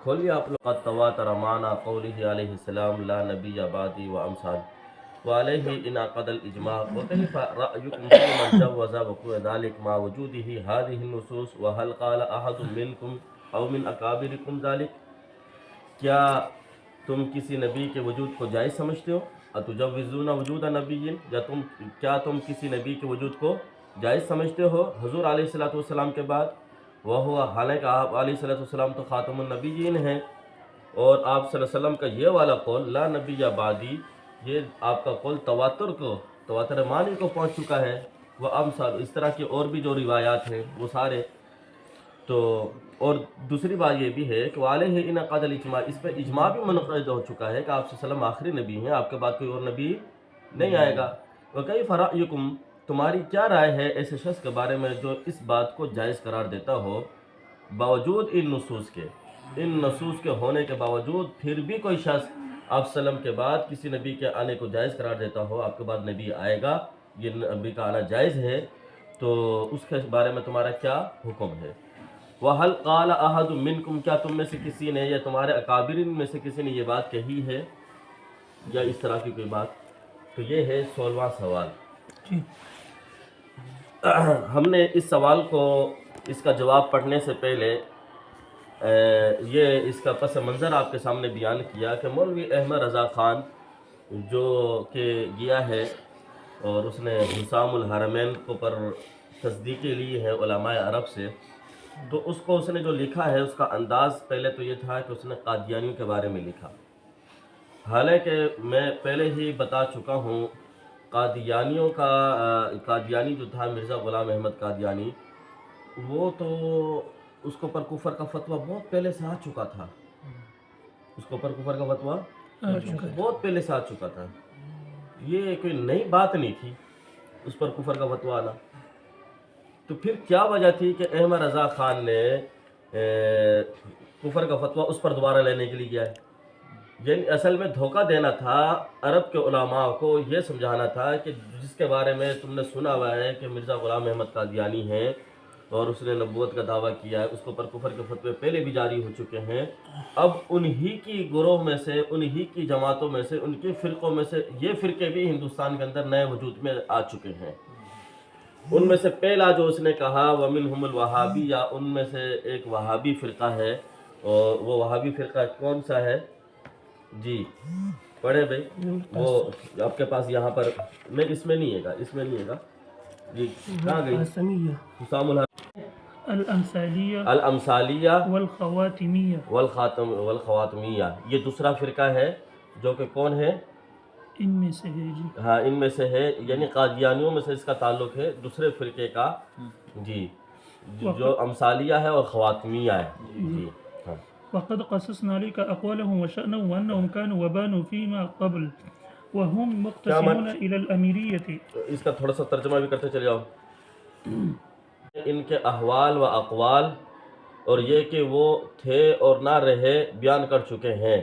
کھولیے آپ لوگ قد تواتر معنا قوله علیہ السلام لا نبی بعدی و امثال وعلیہ انعقد الاجماع وکیف رأیکم فی من جوز وقوع ذلك مع وجوده هذه النصوص وهل قال احد منکم او من اکابرکم ذلك؟ کیا تم کسی نبی کے وجود کو جائز سمجھتے ہو؟ اتجوزون وجود نبی، یا کیا تم کسی نبی کے وجود کو جائز سمجھتے ہو حضور علیہ الصلوۃ والسلام کے بعد؟ وہ ہوا حالانکہ آپ علیہ الصلوۃ والسلام تو خاتم النبیین ہیں، اور آپ صلی اللہ علیہ وسلم کا یہ والا قول لا نبی یا بعدی، یہ آپ کا قول تواتر معنی کو پہنچ چکا ہے۔ وہ امثال، اس طرح کی اور بھی جو روایات ہیں وہ سارے تو، اور دوسری بات یہ بھی ہے کہ علیہ انعقد الاجماع، اس پہ اجماع بھی منعقد ہو چکا ہے کہ آپ صلی اللہ علیہ وسلم آخری نبی ہیں، آپ کے بعد کوئی اور نبی نہیں آئے گا۔ وکیف رأیکم، تمہاری کیا رائے ہے ایسے شخص کے بارے میں جو اس بات کو جائز قرار دیتا ہو باوجود ان نصوص کے ہونے کے باوجود پھر بھی کوئی شخص آپ صلی اللہ علیہ وسلم کے بعد کسی نبی کے آنے کو جائز قرار دیتا ہو، آپ کے بعد نبی آئے گا، یہ نبی کا آنا جائز ہے، تو اس کے بارے میں تمہارا کیا حکم ہے؟ وَهَلْ قَالَ أَحَدٌ مِّنْكُمْ، کیا تم میں سے کسی نے یا تمہارے اکابرین میں سے کسی نے یہ بات کہی ہے یا اس طرح کی کوئی بات؟ تو یہ ہے 16واں سوال۔ ہم نے اس سوال کو، اس کا جواب پڑھنے سے پہلے یہ اس کا پس منظر آپ کے سامنے بیان کیا کہ مولوی احمد رضا خان جو کہ گیا ہے اور اس نے حسام الحرمین کو پر تصدیقی لی ہے علماء عرب سے، تو اس کو اس نے جو لکھا ہے اس کا انداز پہلے تو یہ تھا کہ اس نے قادیانیوں کے بارے میں لکھا، حالانکہ میں پہلے ہی بتا چکا ہوں قادیانی جو تھا مرزا غلام احمد قادیانی، وہ تو اس کو پر کفر کا فتویٰ بہت پہلے سے آ چکا تھا، اس کو پر کفر کا فتویٰ بہت پہلے سے آ چکا تھا، یہ کوئی نئی بات نہیں تھی اس پر کفر کا فتویٰ آنا۔ تو پھر کیا وجہ تھی کہ احمد رضا خان نے کفر کا فتویٰ اس پر دوبارہ لینے کے لیے گیا ہے؟ یعنی اصل میں دھوکہ دینا تھا عرب کے علماء کو، یہ سمجھانا تھا کہ جس کے بارے میں تم نے سنا ہوا ہے کہ مرزا غلام احمد قادیانی ہیں اور اس نے نبوت کا دعویٰ کیا ہے، اس کو پر کفر کے فتوے پہلے بھی جاری ہو چکے ہیں، اب انہی کی گروہ میں سے، انہی کی جماعتوں میں سے، ان کے فرقوں میں سے یہ فرقے بھی ہندوستان کے اندر نئے وجود میں آ چکے ہیں۔ ان میں سے پہلا جو اس نے کہا وَمِنْهُمُ الْوَهَابِيَّةُ، یا ان میں سے ایک وہابی فرقہ ہے، اور وہ وہابی فرقہ کون سا ہے؟ جی پڑھے بھائی، وہ آپ کے پاس یہاں پر میں اس میں نہیں ہے گا جی، کہاں گئی؟ حسام الامثالیہ والخواتمیہ، یہ دوسرا فرقہ ہے جو کہ کون ہے؟ ان میں سے ہے جی، ہاں ان میں سے ہے، یعنی قادیانیوں میں سے اس کا تعلق ہے دوسرے فرقے کا، جی جو امثالیہ ہے اور خواتمیہ ہے جی ہاں۔ وقد قصصنا عليك أقوالهم وشأنهم وأنهم كانوا وبانوا فيما قبل وهم مقتسمون إلى الأميرية۔ اس کا تھوڑا سا ترجمہ بھی کرتے چلے جاؤ۔ ان کے احوال و اقوال اور یہ کہ وہ تھے اور نہ رہے بیان کر چکے ہیں۔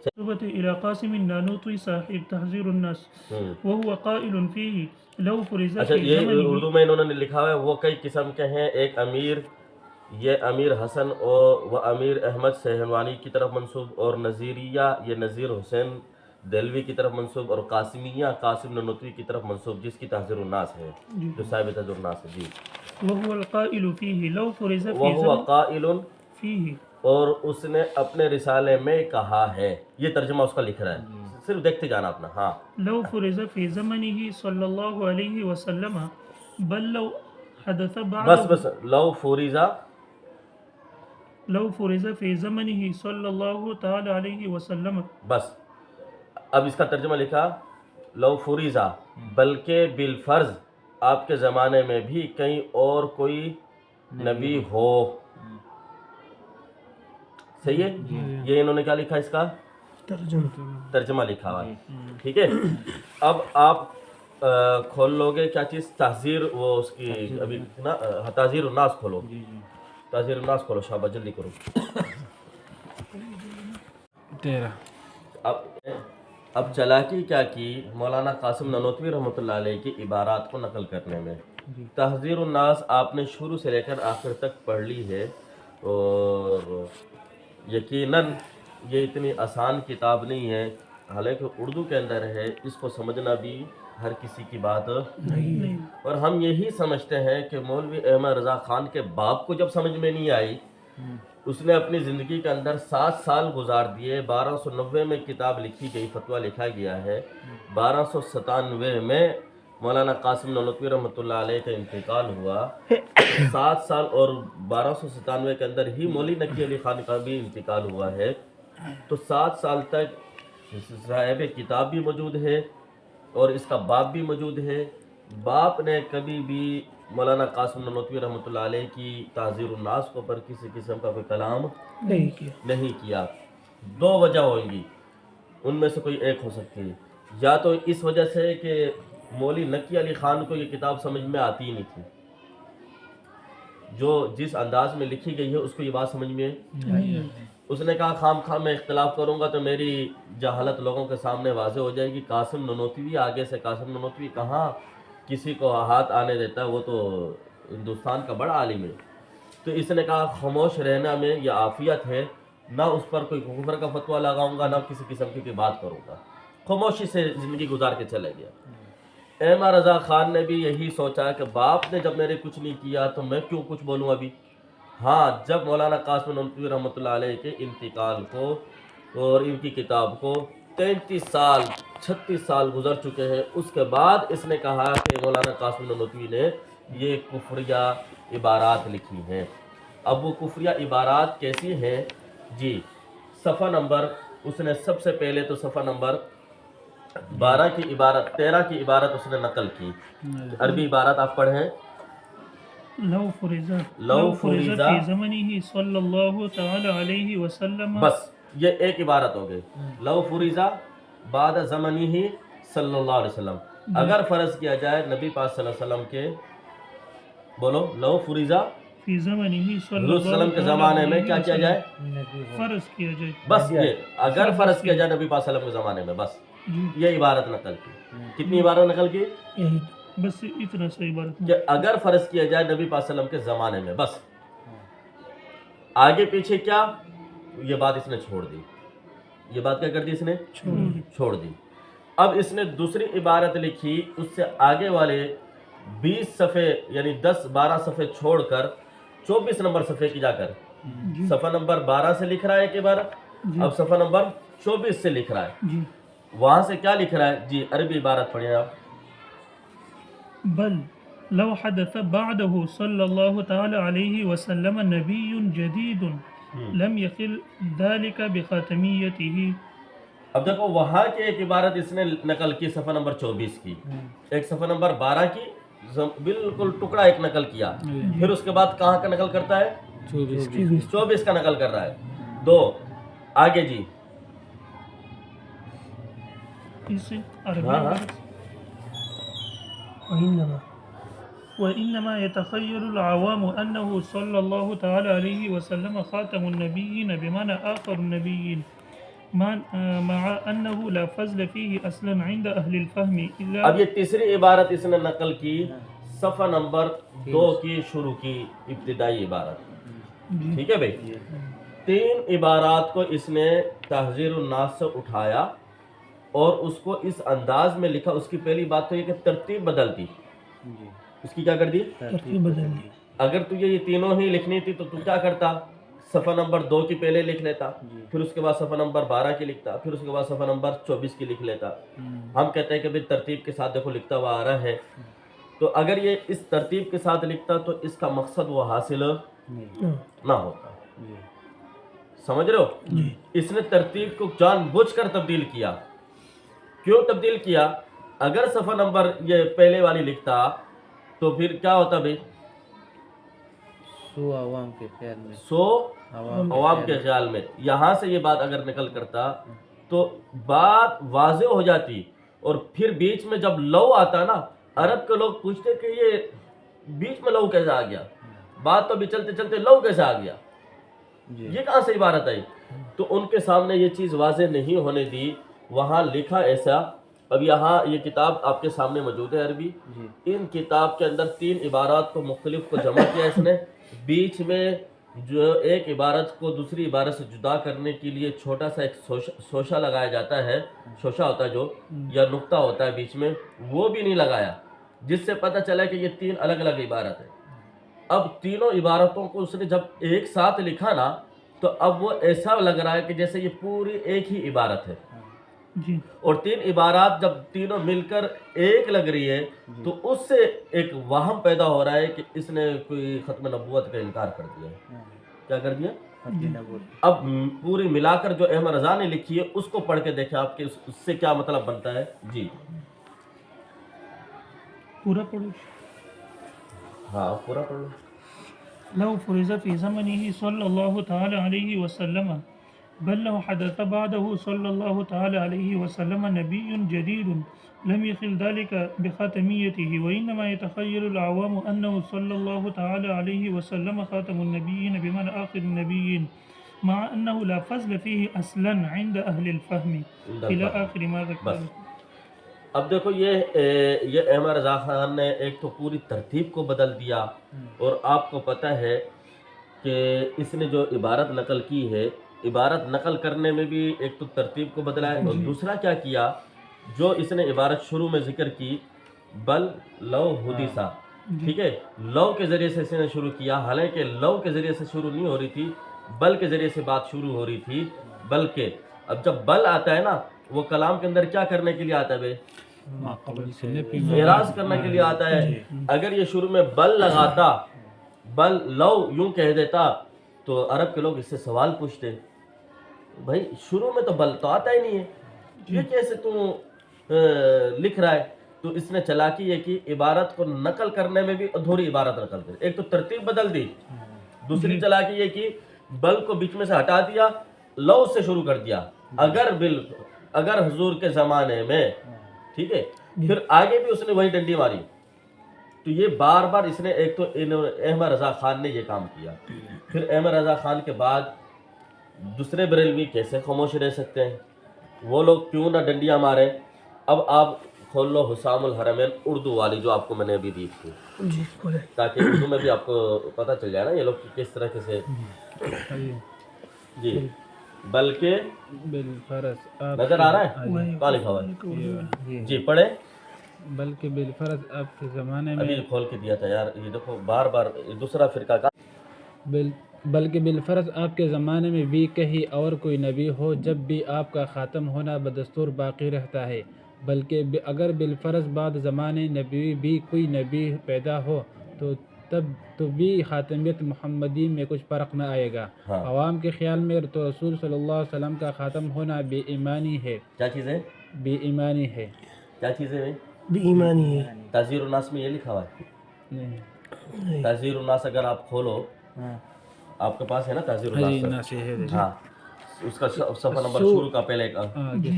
إلى قاسم النانوطي صاحب تحذير الناس وهو قائل فيه لو فرز اچھا في یہ زمنه، اردو میں انہوں نے لکھا ہے، وہ کئی قسم کے ہیں، ایک امیر، یہ امیر حسن اور وہ امیر احمد سہنوانی کی طرف منسوب، اور نظیریہ یہ نظیر حسین دہلوی کی طرف منسوب، اور قاسمیہ قاسم نانوتوی کی طرف منسوب، جس کی تحذیر الناس ہے، جو صاحب تحذیر الناس ہے جی۔ وهو القائل فيه لو فرز في وَهُوَ زمن قائل، فيه، اور اس نے اپنے رسالے میں کہا ہے، یہ ترجمہ اس کا لکھ رہا ہے، صرف دیکھتے جانا اپنا۔ ہاں لو فرز في زمنه صلى الله عليه وسلم بل لو حدث بس بعده، لو فوریزا، لو فرز في زمنه صلى الله تعالى عليه وسلم، بس اب اس کا ترجمہ لکھا لو فوریزا، بلکہ بالفرض آپ کے زمانے میں بھی کہیں اور کوئی نبی ہو، صحیح ہے؟ یہ انہوں نے کیا لکھا، اس کا ترجمہ لکھا ہوا ہے، ٹھیک ہے۔ اب آپ کھول لو گے کیا چیز، تحذیر، وہ اس کی ابھی نا تحذیر الناس کھولو، تحذیر الناس کھولو، شاباش جلدی کرو۔ اب چلاکی کیا کی مولانا قاسم نانوتوی رحمۃ اللہ علیہ کی عبارات کو نقل کرنے میں۔ تحذیر الناس آپ نے شروع سے لے کر آخر تک پڑھ لی ہے، اور یقیناً یہ اتنی آسان کتاب نہیں ہے، حالانکہ اردو کے اندر ہے، اس کو سمجھنا بھی ہر کسی کی بات نہیں اور ہم یہی سمجھتے ہیں کہ مولوی احمد رضا خان کے باپ کو جب سمجھ میں نہیں آئی، اس نے اپنی زندگی کے اندر 7 سال گزار دیے، 1290 میں کتاب لکھی گئی، فتویٰ لکھا گیا ہے، 1297 میں مولانا قاسم نانوتوی رحمۃ اللہ علیہ کا انتقال ہوا، 7 سال اور 1297 کے اندر ہی مولوی نقی علی خان کا بھی انتقال ہوا ہے، تو 7 سال تک صاحب کتاب بھی موجود ہے اور اس کا باپ بھی موجود ہے۔ باپ نے کبھی بھی مولانا قاسم نانوتوی رحمۃ اللہ علیہ کی تعزیر الناس کو پر کسی قسم کا کوئی کلام نہیں کیا۔ 2 وجہ ہوئیں گی، ان میں سے کوئی ایک ہو سکتی ہے، یا تو اس وجہ سے کہ مولوی نقی علی خان کو یہ کتاب سمجھ میں آتی ہی نہیں تھی، جو جس انداز میں لکھی گئی ہے اس کو یہ بات سمجھ میں اس نے کہا خام خام میں اختلاف کروں گا تو میری جہالت لوگوں کے سامنے واضح ہو جائے گی، قاسم نانوتوی آگے سے قاسم نانوتوی کہاں کسی کو ہاتھ آنے دیتا ہے، وہ تو ہندوستان کا بڑا عالم ہے۔ تو اس نے کہا خاموش رہنا میں یہ عافیت ہے، نہ اس پر کوئی کفر کا فتویٰ لگاؤں گا، نہ کسی قسم کی کوئی بات کروں گا، خاموشی سے زندگی گزار کے چلے گیا۔ احمد رضا خان نے بھی یہی سوچا کہ باپ نے جب میرے کچھ نہیں کیا تو میں کیوں کچھ بولوں ابھی۔ ہاں، جب مولانا قاسم نانوتوی رحمۃ اللہ علیہ کے انتقال کو اور ان کی کتاب کو 33 سال 36 سال گزر چکے ہیں، اس کے بعد اس نے کہا کہ مولانا قاسم نانوتوی نے یہ کفریہ عبارات لکھی ہیں۔ اب وہ کفریہ عبارات کیسی ہیں؟ جی، صفحہ نمبر اس نے سب سے پہلے تو صفحہ نمبر 12 کی عبارت 13 کی عبارت اس نے نقل کی۔ عربی عبارت آپ پڑھیں۔ لو فرض في زمنه صلی اللہ تعالی علیہ وسلم، بس یہ ایک عبارت ہو گئی، لو فریضہ بعد زمنی ہی صلی اللہ علیہ وسلم، اگر فرض کیا جائے نبی پاک صلی اللہ علیہ وسلم کے، بولو، لو فریضہ فی زمنہ صلی حضور صلی اللہ علیہ وسلم کے زمانے میں کیا کیا جائے، فرض کیا جائے، بس یہ اگر فرض کیا جائے نبی پاک صلی اللہ علیہ وسلم کے زمانے میں، بس یہ عبارت نقل کی۔ کتنی عبارت نقل کی؟ بس اتنا سا عبارت کہ اگر فرض کیا جائے نبی پاک صلی اللہ علیہ وسلم کے زمانے میں، بس آگے پیچھے کیا، یہ بات اس نے چھوڑ دی، یہ بات کیا کر دی اس نے؟ چھوڑ دی۔ اب اس نے دوسری عبارت لکھی، اس سے آگے والے 20 صفحے یعنی 10-12 صفحے چھوڑ کر 24 نمبر صفحے کی جا کر صفحہ نمبر 12 سے لکھ رہا ہے ایک عبارت، اب صفحہ نمبر 24 سے لکھ رہا ہے، وہاں سے کیا لکھ رہا ہے؟ جی عربی عبارت پڑھیں آپ۔ بل لو حدث بعده صلی اللہ تعالی علیہ وسلم نبی جدید لم یقل ذلك بخاتمیته۔ اب دیکھو وہاں کی ایک عبارت اس نے نقل کی صفحہ نمبر 24 کی، ایک صفحہ نمبر 12 کی بالکل ٹکڑا ایک نقل کیا، پھر اس کے بعد کہاں کا نقل کرتا ہے؟ 24 کا نقل کر رہا ہے۔ 2 آگے جی، اسے عربی وإنما يتخيل العوام أنه صلى الله تعالى عليه وسلم خاتم النبيين بمعنى آخر النبيين، مع أنه لا فضل فيه أصلا عند أهل الفهم إلا۔ اب یہ تیسری عبارت اس نے نقل کی، صفحہ نمبر 2 کی شروع کی ابتدائی عبارت، ٹھیک ہے بھائی؟ 3 عبارات کو اس نے تحذیر الناس سے اٹھایا اور اس کو اس انداز میں لکھا۔ اس کی پہلی بات تو یہ کہ ترتیب بدل دی، اس کی کیا کر دی؟ ترتیب بدل دی۔ اگر تجھے یہ تینوں ہی لکھنی تھی تو کیا کرتا؟ صفحہ نمبر 2 کی پہلے لکھ لیتا، پھر اس کے بعد صفحہ نمبر 12 کی لکھتا، پھر اس کے بعد صفحہ نمبر 24 کی لکھ لیتا۔ ہم کہتے ہیں کہ بھئی ترتیب کے ساتھ دیکھو لکھتا ہوا آ رہا ہے، تو اگر یہ اس ترتیب کے ساتھ لکھتا تو اس کا مقصد وہ حاصل نہ ہوتا۔ سمجھ رہے ہو؟ اس نے ترتیب کو جان بوجھ کر تبدیل کیا۔ کیوں تبدیل کیا؟ اگر صفحہ نمبر یہ پہلے والی لکھتا تو پھر کیا ہوتا بھئی؟ سو عوام کے خیال میں، سو عوام کے خیال میں، یہاں سے یہ بات اگر نکل کرتا تو بات واضح ہو جاتی، اور پھر بیچ میں جب لو آتا نا، عرب کے لوگ پوچھتے کہ یہ بیچ میں لو کیسے آ گیا، بات تو بھی چلتے چلتے لو کیسے آ گیا، یہ کہاں سے عبارت آئی؟ تو ان کے سامنے یہ چیز واضح نہیں ہونے دی، وہاں لکھا ایسا۔ اب یہاں یہ کتاب آپ کے سامنے موجود ہے عربی، ان کتاب کے اندر 3 عبارات کو مختلف کو جمع کیا اس نے، بیچ میں جو ایک عبارت کو دوسری عبارت سے جدا کرنے کے لیے چھوٹا سا ایک شوشہ لگایا جاتا ہے، شوشہ ہوتا ہے جو، یا نقطہ ہوتا ہے بیچ میں، وہ بھی نہیں لگایا، جس سے پتہ چلا کہ یہ تین الگ الگ عبارت ہے۔ اب تینوں عبارتوں کو اس نے جب ایک ساتھ لکھا نا، تو اب وہ ایسا لگ رہا ہے کہ جیسے یہ پوری ایک ہی عبارت ہے، جی اور تین عبارات جب تینوں مل کر ایک لگ رہی ہے تو اس سے ایک وہم پیدا ہو رہا ہے کہ اس نے کوئی ختم نبوت کا انکار کر دیا ہے۔ کیا کر دیا؟ اب پوری ملا کر جو احمد رضا نے لکھی ہے اس کو پڑھ کے دیکھیں آپ کے اس سے کیا مطلب بنتا ہے۔ جی پورا پڑھو۔ ہاں پورا پڑھ لو۔ لو فرض في زمنه صلى الله تعالى عليه وسلم بل لو حدث بعده صلى الله تعالى عليه وسلم نبي جديد لم يخل ذلك بخاتميته، وإنما يتخيل العوام أنه صلى الله تعالى عليه وسلم خاتم النبيين بمعنى آخر النبيين، مع أنه لا فضل فيه أصلا عند أهل الفهم إلى آخر ما ذكر۔ بس اب دیکھو یہ احمد رضا خان نے ایک تو پوری ترتیب کو بدل دیا، اور آپ کو پتہ ہے کہ اس نے جو عبارت نقل کی ہے، عبارت نقل کرنے میں بھی ایک تو ترتیب کو بدلا ہے، اور دوسرا کیا کیا، جو اس نے عبارت شروع میں ذکر کی بل لو حدیثا، ٹھیک ہے، لو کے ذریعے سے اس نے شروع کیا، حالانکہ لو کے ذریعے سے شروع نہیں ہو رہی تھی، بل کے ذریعے سے بات شروع ہو رہی تھی۔ بلکہ اب جب بل آتا ہے نا، وہ کلام کے اندر کیا کرنے کے لیے آتا ہے بھائی؟ اعراض کرنے کے لیے آتا ہے۔ اگر یہ شروع میں بل لگاتا، بل لو یوں کہہ دیتا، تو عرب کے لوگ اس سے سوال پوچھتے، بھائی شروع میں تو بل تو آتا ہی نہیں ہے، یہ کیسے تو لکھ رہا ہے؟ تو اس نے چلاکی یہ کی، عبارت کو نقل کرنے میں بھی ادھوری عبارت نقل کر، ایک تو ترتیب بدل دی، دوسری چلاکی یہ کی بل کو بیچ میں سے ہٹا دیا، لو سے شروع کر دیا، اگر حضور کے زمانے میں، ٹھیک ہے، پھر آگے بھی اس نے وہی ڈنڈی ماری۔ تو یہ بار بار اس نے ایک تو احمد رضا خان نے یہ کام کیا، پھر احمد رضا خان کے بعد دوسرے بریلوی کیسے خاموش رہ سکتے ہیں، وہ لوگ کیوں نہ ڈنڈیاں مارے۔ اب آپ کھول لو حسام الحرمین اردو والی جو آپ کو میں نے ابھی دی تھی، تاکہ اردو میں بھی آپ کو پتہ چل جائے نا یہ لوگ کس طرح سے۔ جی بلکہ بالفرض نظر آ رہا ہے کہاں لکھا ہوا ہے؟ جی پڑھیں۔ بلکہ بالفرض آپ کے زمانے میں، ابھی کھول کے دیا تھا یار، یہ دیکھو بار بار دوسرا فرقہ کا، بلکہ بالفرض آپ کے زمانے میں بھی کہیں اور کوئی نبی ہو، جب بھی آپ کا خاتم ہونا بدستور باقی رہتا ہے، بلکہ اگر بالفرض بعد زمانے نبی بھی کوئی نبی پیدا ہو تو تب تو بھی خاتمیت محمدی میں کچھ فرق نہ آئے گا۔ عوام کے خیال میں تو رسول صلی اللہ علیہ وسلم کا خاتم ہونا بے ایمانی ہے۔ کیا چیز ہے؟ بے ایمانی ہے۔ کیا چیز ہے؟ بے ایمانی ہے۔ تحذیر الناس میں یہ لکھا ہوا ہے۔ تحذیر الناس اگر آپ کھولو، آپ کے پاس ہے نا تحذیر الناس؟ ہاں، اس کا صفحہ نمبر شروع کا پہلے کا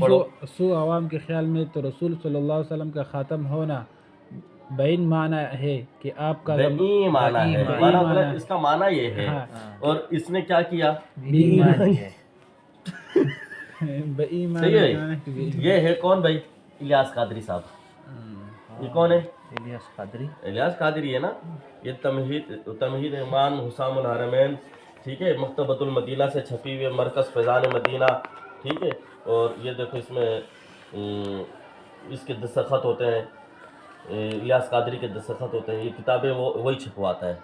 پڑھو۔ سو عوام کے خیال میں تو رسول صلی اللہ علیہ وسلم کا خاتم ہونا بین معنی ہے کہ آپ کا بئی معنی ہے، معنی اس کا معنی یہ ہے، اور اس نے کیا کیا؟ بے ایمانی ہے۔ بے ایمانی صحیح ہے۔ یہ ہے کون بھائی؟ الیاس قادری صاحب۔ یہ کون ہے؟ الیاس قادری ہے نا۔ یہ تمہید ایمان حسام الحرمین، ٹھیک ہے، مکتبۃ المدینہ سے چھپی ہوئی، مرکز فیضان مدینہ، ٹھیک ہے، اور یہ دیکھو اس میں اس کے دستخط ہوتے ہیں، الیاس قادری کے دستخط ہوتے ہیں۔ یہ کتابیں وہی چھپواتا ہے،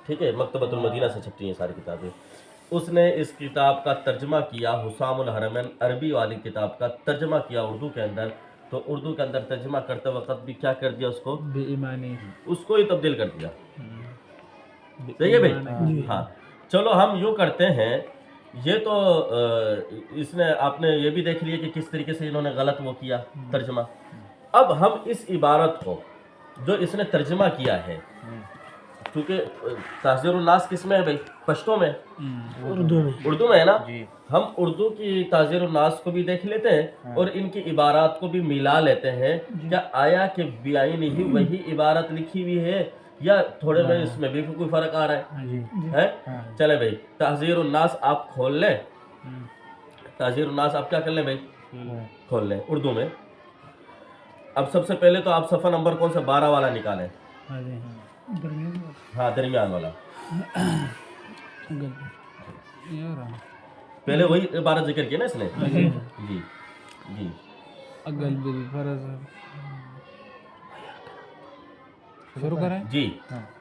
ٹھیک ہے، مکتبۃ المدینہ سے چھپتی ہیں ساری کتابیں۔ اس نے اس کتاب کا ترجمہ کیا، حسام الحرمین عربی والی کتاب کا ترجمہ کیا اردو کے اندر، تو اردو کے اندر ترجمہ کرتے وقت بھی کیا کر دیا اس کو؟ بے ایمانی، اس کو ہی تبدیل کر دیا۔ صحیح ہے بھائی؟ ہاں چلو ہم یوں کرتے ہیں، یہ تو اس نے آپ نے یہ بھی دیکھ لیا کہ کس طریقے سے انہوں نے غلط وہ کیا ترجمہ۔ اب ہم اس عبارت کو جو اس نے ترجمہ کیا ہے، کیونکہ تحذیر الناس کس میں ہے بھائی؟ پشتو میں، اردو میں ہے نا۔ ہم اردو کی تحذیر الناس کو بھی دیکھ لیتے ہیں اور ان کی عبارات کو بھی ملا لیتے ہیں، کیا آیا کہ بیائی ہی وہی عبارت لکھی ہوئی ہے یا تھوڑے میں اس میں بھی کوئی فرق آ رہا ہے؟ چلے بھائی تحذیر الناس آپ کھول لیں، تحذیر الناس آپ کیا کر لیں بھائی؟ کھول لیں اردو میں۔ اب سب سے پہلے تو آپ صفحہ نمبر کون سا 12 والا نکالیں؟ ہاں درمیان والا۔ پہلے وہی عبارت ذکر کی نا اس نے. جی جی اگر بالفرض شروع کریں. جی.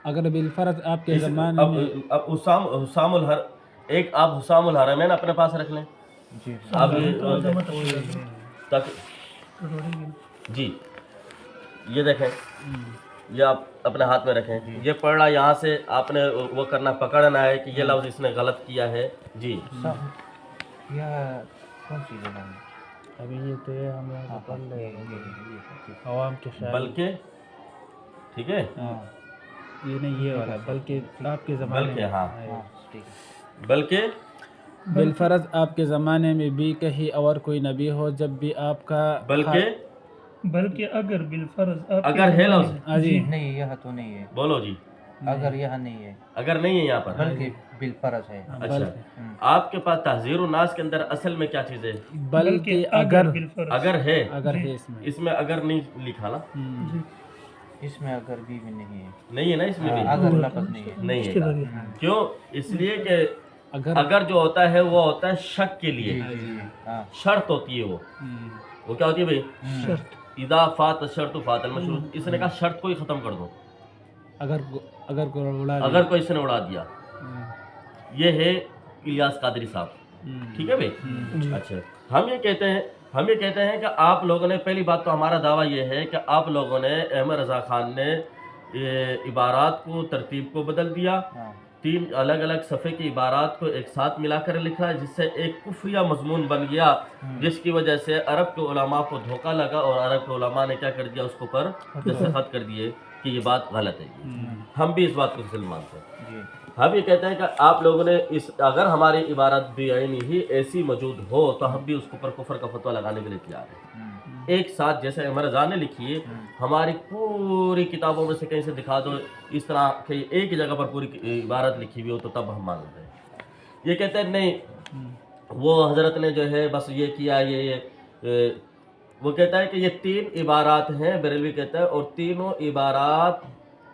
اگر بالفرض آپ کے زمانے میں اب حسام ایک آپ حسام الحرمین اپنے پاس رکھ لیں. جی آپ تک جی یہ دیکھیں, یہ آپ اپنے ہاتھ میں رکھیں. یہ پڑھ رہا یہاں سے آپ نے وہ کرنا پکڑنا ہے کہ یہ لفظ اس نے غلط کیا ہے. جی یہ کون سی جگہ ہے؟ ابھی یہ تو یہ ہم یہاں سے پڑھ لے عوام کے خیال بلکہ ٹھیک ہے, یہ نہیں یہ والا بلکہ آپ کے زمانے بلکہ ہاں ٹھیک ہے. بلکہ بالفرض آپ کے زمانے میں بھی کہیں اور کوئی نبی ہو جب بھی آپ کا بلکہ اگر بالفرض آپ اگر ہے لفظ جی نہیں یہ تو نہیں ہے. بولو جی. اگر یہ نہیں ہے اگر نہیں ہے یہاں پر, بلکہ بالفرض ہے. اچھا آپ کے پاس تحذیر الناس کے اندر اصل میں کیا چیز ہے؟ بلکہ اگر اگر ہے, اگر ہے اس میں اگر نہیں لکھا نا, اس میں اگر بھی نہیں ہے. نہیں ہے نا اس میں بھی اگر لفظ نہیں ہے. نہیں ہے. کیوں؟ اس لیے کہ اگر جو ہوتا ہے وہ ہوتا ہے شک کے لیے, شرط ہوتی ہے. وہ کیا ہوتی ہے بھائی؟ اذا فات الشرط فات المشروط. اس نے کہا شرط کو ہی ختم کر دو اگر کوئی اس نے اڑا دیا. یہ ہے الیاس قادری صاحب. ٹھیک ہے بھائی. اچھا ہم یہ کہتے ہیں کہ آپ لوگوں نے, پہلی بات تو ہمارا دعویٰ یہ ہے کہ آپ لوگوں نے, احمد رضا خان نے عبارات کو ترتیب کو بدل دیا. 3 الگ الگ صفحے کی عبارات کو ایک ساتھ ملا کر لکھا, جس سے ایک کفریہ مضمون بن گیا, جس کی وجہ سے عرب کے علماء کو دھوکہ لگا اور عرب کے علماء نے کیا کر دیا, اس کو پر دستخط کر دیے کہ یہ بات غلط ہے. ہم بھی اس بات کو سلم مانتے ہیں. ہم یہ کہتے ہیں کہ آپ لوگوں نے اگر ہماری عبارت بعینی ہی ایسی موجود ہو تو ہم بھی اس کو پر کفر کا فتویٰ لگانے کے لیے تیار ہیں. ایک ساتھ جیسے احمد رضا نے لکھی ہے, ہماری پوری کتابوں میں سے کہیں سے دکھا دو اس طرح کہ ایک ہی جگہ پر پوری عبارت لکھی ہوئی ہو, تو تب ہم مانتے ہیں. یہ کہتے ہیں نہیں, وہ حضرت نے جو ہے بس یہ کیا, یہ وہ کہتا ہے کہ یہ 3 عبارات ہیں, بریلوی کہتا ہے, اور تینوں عبارات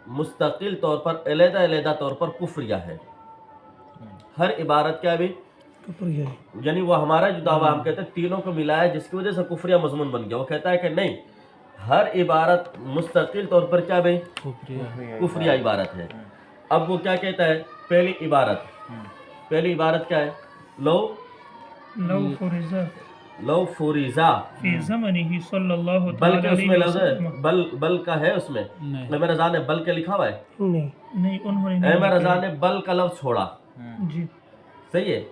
مستقل طور پر علیحدہ طور پر کفریہ ہے. ہر عبارت کیا بھی یعنی وہ ہمارا جو دعویٰ ہم کہتے ہیں تینوں کو ملایا جس کی وجہ سے کفریہ مضمون بن گیا. وہ کہتا ہے کہ نہیں, ہر عبارت مستقل طور پر کیا بھائی کفریہ عبارت ہے. اب وہ کیا کہتا ہے, پہلی عبارت کیا ہے؟ لو فوریزا فی زمانہ صلی اللہ بل کے اس میں علیہ لفظ ہے, وسلم. بل کا ہے اس میں. احمد رضا نے بل کے لکھا ہوا ہے, نہیں انہوں نے احمد رضا نے بل کا لفظ چھوڑا. جی صحیح ہے.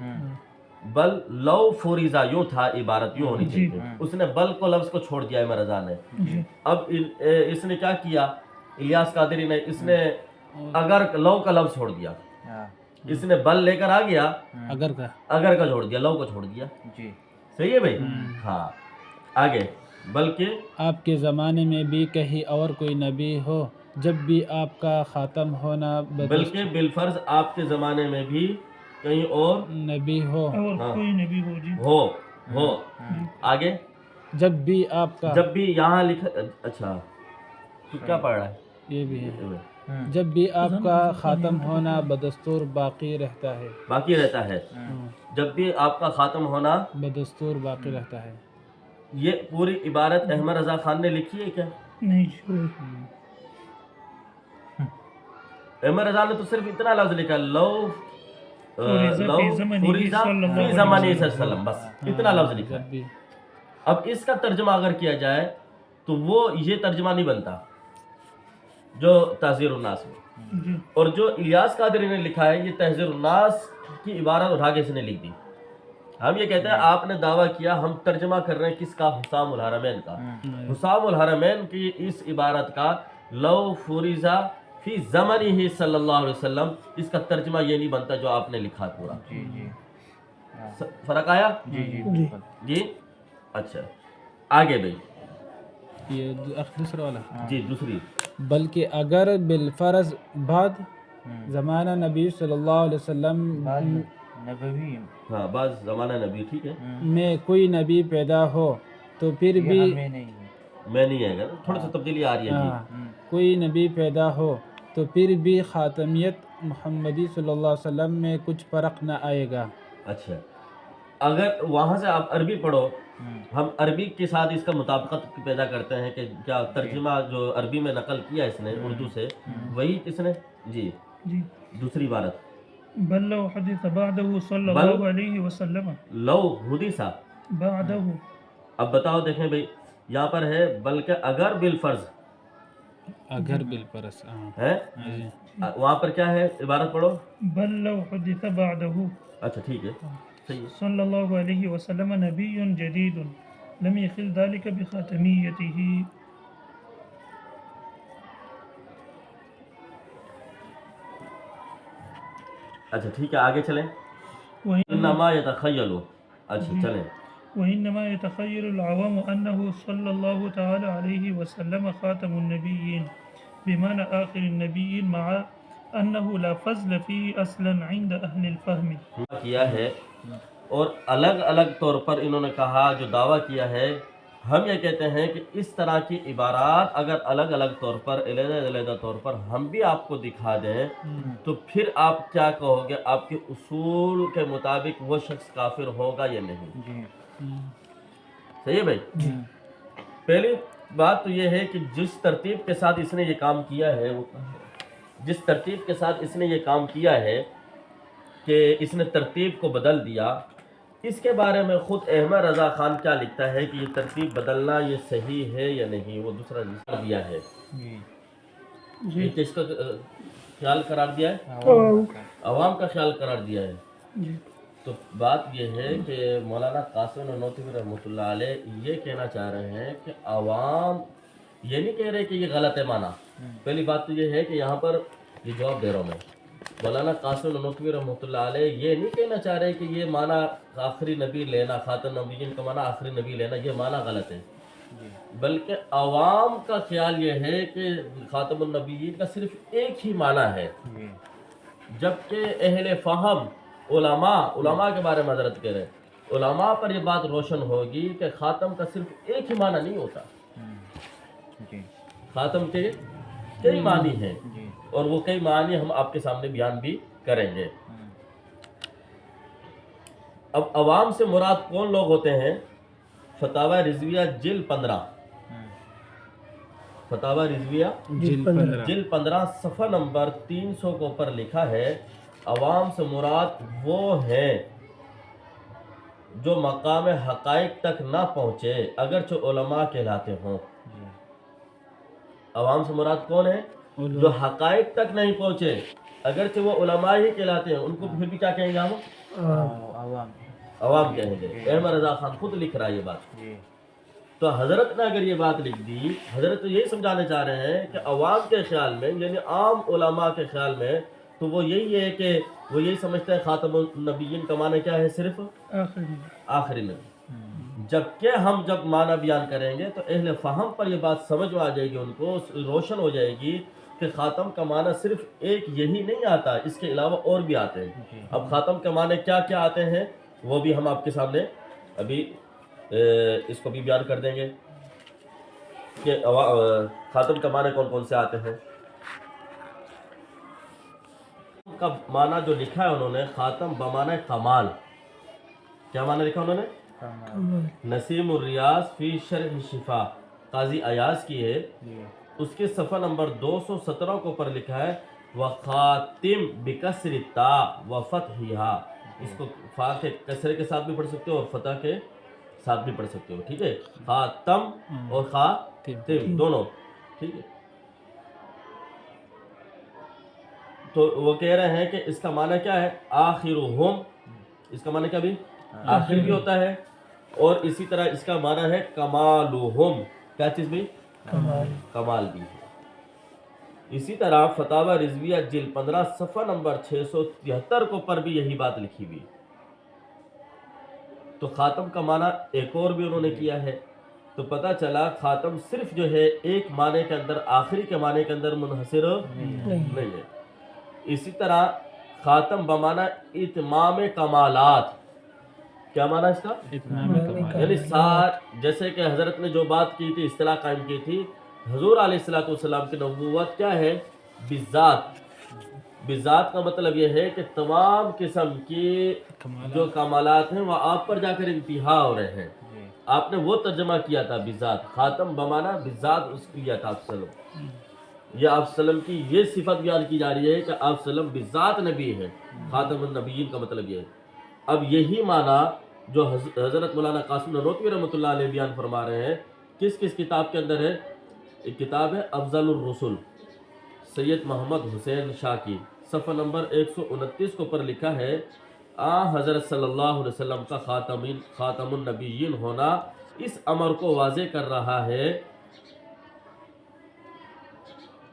بل لو فوریزا یوں تھا, عبارت یوں ہونی چاہیے. اس نے بل کو لفظ کو چھوڑ دیا احمد رضا نے. اب اس نے کیا کیا, الیاس قادری نے, اس نے اگر لو کا لفظ چھوڑ دیا. اس نے بل لے کر آ گیا, اگر کا چھوڑ دیا, لو کو چھوڑ دیا. جی صحیح ہے بھائی. ہاں آگے, بلکہ آپ کے زمانے میں بھی کہیں اور کوئی نبی ہو جب بھی آپ کا خاتم ہونا بلکہ بالفرض آپ کے زمانے میں بھی کہیں اور نبی ہو کوئی نبی ہو. جی ہو. آگے جب بھی آپ کا, جب بھی یہاں لکھا, اچھا تو کیا پڑھ رہا ہے, یہ بھی ہے, جب بھی آپ کا خاتم ہونا بدستور باقی رہتا ہے. جب بھی آپ کا خاتم ہونا بدستور باقی رہتا ہے. یہ پوری عبارت احمد رضا خان نے لکھی ہے کیا؟ نہیں. احمد رضا نے تو صرف اتنا لفظ لکھا, لو فی فوریزا فی زمانہ صلی اللہ علیہ وسلم, بس اتنا لفظ لکھا ہے. اب اس کا ترجمہ اگر کیا جائے تو وہ یہ ترجمہ نہیں بنتا جو تحذیر الناس میں, اور جو الیاس قادری نے لکھا ہے یہ تحذیر الناس کی عبارت اٹھا کے اس نے لکھ دی. ہم یہ کہتے ہیں آپ نے دعویٰ کیا, ہم ترجمہ کر رہے ہیں کس کا, حسام الحرمین کا. حسام الحرمین کی اس عبارت کا لو فوریزا فی زمانہ صلی اللہ علیہ وسلم, اس کا ترجمہ یہ نہیں بنتا جو آپ نے لکھا پورا. جی فرق آیا؟ جی. اچھا آگے بھائی, یہ دوسرا والا. جی دوسری, بلکہ اگر بالفرض بعد زمانہ نبی صلی اللہ علیہ وسلم نبوی, ہاں بعض زمانہ نبی, ٹھیک ہے, میں کوئی نبی پیدا ہو تو پھر بھی میں نہیں ہے, تھوڑا سا تبدیلی آ رہی ہے. جی کوئی نبی پیدا ہو تو پھر بھی خاتمیت محمدی صلی اللہ علیہ وسلم میں کچھ فرق نہ آئے گا۔ اچھا، اگر وہاں سے آپ عربی پڑھو، ہم عربی کے ساتھ اس کا مطابقت پیدا کرتے ہیں کہ کیا ترجمہ جو عربی میں نقل کیا اس نے اردو سے وہی کس نے؟ جی جی دوسری عبارت، بل لو حدث بعده صلی بل اللہ علیہ وسلم لو حدیثہ. بعده اب بتاؤ، دیکھیں بھائی یہاں پر ہے بلکہ اگر بالفرض اگر بالفرض ہاں ہے، جی۔ وہاں پر کیا ہے عبارت پڑھو. بل لو حدث بعده اچھا ٹھیک ہے، صحیح ہے. صلی اللہ علیہ وسلم نبی جدید لم يخل ذلك بخاتمیته. اچھا ٹھیک ہے، آگے چلیں. انما یتخیلوا. اچھا چلیں. وإنما يتخيل العوام أنه صلى الله تعالى عليه وسلم خاتم النبيين بمعنى آخر النبيين مع أنه لا فضل فيه أصلا عند أهل الفهم. کیا ہے اور الگ الگ طور پر انہوں نے کہا، جو دعویٰ کیا ہے. ہم یہ کہتے ہیں کہ اس طرح کی عبارات اگر الگ الگ طور پر علیحدہ علیحدہ طور پر ہم بھی آپ کو دکھا دیں تو پھر آپ کیا کہو گے؟ آپ کے اصول کے مطابق وہ شخص کافر ہوگا یا نہیں؟ صحیح ہے بھائی. پہلی بات تو یہ ہے کہ جس ترتیب کے ساتھ اس نے یہ کام کیا ہے، جس ترتیب کے ساتھ اس نے یہ کام کیا ہے کہ اس نے ترتیب کو بدل دیا، اس کے بارے میں خود احمد رضا خان کیا لکھتا ہے کہ یہ ترتیب بدلنا یہ صحیح ہے یا نہیں. وہ دوسرا رسالہ دیا ہے، یہ کس کا خیال قرار دیا ہے؟ عوام کا خیال قرار دیا ہے. تو بات یہ ہے کہ مولانا قاسم نانوتوی رحمۃ اللہ علیہ یہ کہنا چاہ رہے ہیں کہ عوام یہ نہیں کہہ رہے کہ یہ غلط ہے مانا. پہلی بات تو یہ ہے کہ یہاں پر یہ جواب دے رہا ہوں میں، مولانا قاسم نانوتوی رحمۃ اللہ علیہ یہ نہیں کہنا چاہ رہے کہ یہ مانا آخری نبی لینا، خاتم نبیین کا مانا آخری نبی لینا، یہ مانا غلط ہے. بلکہ عوام کا خیال یہ ہے کہ خاتم النبیین کا صرف ایک ہی معنی ہے، جبکہ اہل فہم علماء کے بارے میں حضرت کہہ رہے ہیں، علماء پر یہ بات روشن ہوگی کہ خاتم کا صرف ایک ہی معنی نہیں ہوتا، خاتم کے کئی معنی ہیں، اور وہ کئی معنی ہم آپ کے سامنے بیان بھی کریں گے. اب عوام سے مراد کون لوگ ہوتے ہیں؟ فتاوی رضویہ جلد 15، فتاوی رضویہ جلد 15 صفحہ نمبر 300 کے اوپر لکھا ہے، عوام سے مراد وہ ہیں جو مقام حقائق تک نہ پہنچے اگرچہ علماء کہلاتے ہوں. عوام سے مراد کون ہے؟ جو حقائق تک نہیں پہنچے اگرچہ وہ علماء ہی کہلاتے ہیں، ان کو پھر بھی کیا کہیں گے ہم؟ عوام کہیں گے. احمد رضا خان خود لکھ رہا ہے یہ بات. تو حضرت نے اگر یہ بات لکھ دی، حضرت تو یہی سمجھانے چاہ رہے ہیں کہ عوام کے خیال میں یعنی عام علماء کے خیال میں تو وہ یہی ہے کہ وہ یہی سمجھتے ہیں خاتم النبیین کا معنی کیا ہے؟ صرف آخری نبی. جبکہ ہم جب معنی بیان کریں گے تو اہل فہم پر یہ بات سمجھ میں آ جائے گی، ان کو روشن ہو جائے گی کہ خاتم کا معنی صرف ایک یہی نہیں آتا، اس کے علاوہ اور بھی آتے ہیں. اب خاتم کے معنی کیا کیا آتے ہیں وہ بھی ہم آپ کے سامنے ابھی اس کو بھی بیان کر دیں گے کہ خاتم کا معنی کون کون سے آتے ہیں. کا معنی جو لکھا ہے انہوں نے، خاتم بمعنی کمال. کیا معنی لکھا انہوں نے؟ نسیم الریاض فی شرح شفا، قاضی ایاز کی ہے، اس کے صفحہ نمبر 217 کے اوپر لکھا ہے وخاتم بکسر التاء وفتحها. اس کو فا کے کسرے کے ساتھ بھی پڑھ سکتے ہو اور فتح کے ساتھ بھی پڑھ سکتے ہو. ٹھیک ہے، خاتم اور خاتم دونوں. ٹھیک ہے، تو وہ کہہ رہے ہیں کہ اس کا معنی کیا ہے؟ آخرہم. اس کا معنی کیا بھی؟ آخر بھی ہوتا ہے، اور اسی طرح اس کا معنی ہے کمالہم. کیا چیز بھی؟ کمال بھی ہے. اسی طرح فتاوی رضویہ جلد 15 صفحہ نمبر 673 کے اوپر بھی یہی بات لکھی ہوئی. تو خاتم کا معنی ایک اور بھی انہوں نے کیا ہے. تو پتہ چلا خاتم صرف جو ہے ایک معنی کے اندر، آخری کے معنی کے اندر منحصر نہیں ہے. اسی طرح خاتم بمعنی اتمام کمالات. کیا معنی اس کا؟ یعنی جیسے کہ حضرت نے جو بات کی تھی، اصطلاح قائم کی تھی، حضور علیہ الصلوۃ والسلام کی نبوت کیا ہے؟ بالذات بذات کا مطلب یہ ہے کہ تمام قسم کی جو کمالات ہیں وہ آپ پر جا کر انتہا ہو رہے ہیں. آپ نے وہ ترجمہ کیا تھا بذات، خاتم بمانا بذات اس کیا تھا آپ وسلم. یہ آپ وسلم کی یہ صفت بیان کی جا رہی ہے کہ آپ وسلم بذات نبی ہے. خاتم النبیین کا مطلب یہ ہے. اب یہی معنی جو حضرت مولانا قاسم نانوتوی رحمۃ اللہ علیہ بیان فرما رہے ہیں کس کس کتاب کے اندر ہے؟ ایک کتاب ہے افضل الرسل سید محمد حسین شاہ کی، صفحہ نمبر 129 کے اوپر لکھا ہے حضرت صلی اللہ علیہ وسلم کا خاتم النبیین ہونا اس امر کو واضح کر رہا ہے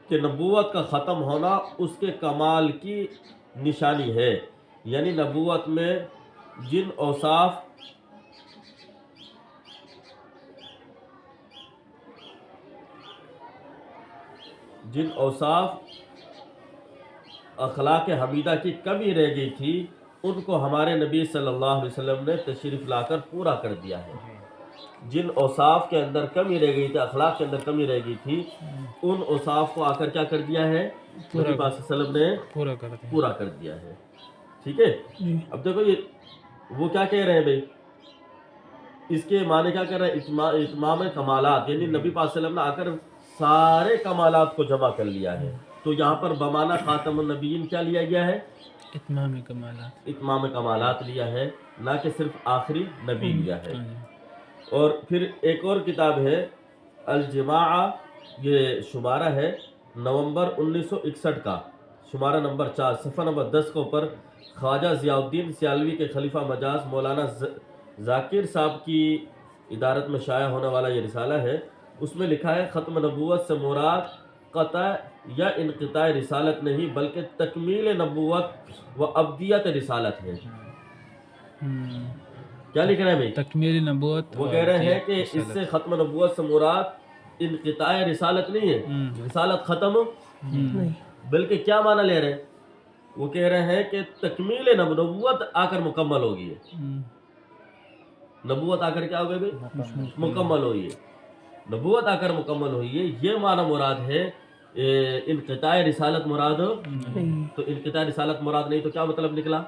کہ نبوت کا ختم ہونا اس کے کمال کی نشانی ہے. یعنی نبوت میں جن اوصاف اخلاق حمیدہ کی کمی رہ گئی تھی ان کو ہمارے نبی صلی اللہ علیہ وسلم نے تشریف لا کر پورا کر دیا ہے. جن اوصاف کے اندر کمی رہ گئی تھی، اخلاق کے اندر کمی رہ گئی تھی، ان اوصاف کو آ کر کیا کر دیا ہے؟ نبی پاک صلی اللہ علیہ وسلم نے پورا کر دیا ہے. ٹھیک ہے. اب دیکھو یہ وہ کیا کہہ رہے ہیں بھائی، اس کے معنی کیا کر رہے ہیں؟ اتمام کمالات، یعنی نبی پاک صلی اللہ علیہ وسلم نے آ کر سارے کمالات کو جمع کر لیا ہے. تو یہاں پر بمانا خاتم النبیین کیا لیا گیا ہے؟ اتمام کمالات لیا ہے، نہ کہ صرف آخری نبی لیا ہے. اور پھر ایک اور کتاب ہے الجماع، یہ شمارہ ہے نومبر 1961 کا، شمارہ نمبر 4 صفحہ نمبر 10 کے اوپر خواجہ ضیاء الدین سیالوی کے خلیفہ مجاز مولانا ذاکر صاحب کی ادارت میں شائع ہونے والا یہ رسالہ ہے. اس میں لکھا ہے ختم نبوت سے مراد قطع یا انقطاع رسالت نہیں بلکہ تکمیل نبوت و ابدیت رسالت ہے. کیا لکھ رہے ہیں بھائی؟ تکمیل نبوت. وہ کہہ رہے ہیں کہ اس سے ختم نبوت سے مراد انقطاع رسالت نہیں ہے، رسالت ختم نہیں، بلکہ کیا معنی لے رہے ہیں؟ وہ کہہ رہے ہیں کہ تکمیل نبوت آ کر مکمل ہوگی ہے. نبوت آ کر کیا ہوگی بھائی؟ مکمل ہوئی ہے. نبوت آ کر مکمل ہوئی ہے، یہ معنی مراد ہے. انقطاع رسالت مراد تو انقطاع رسالت مراد نہیں تو کیا مطلب نکلا؟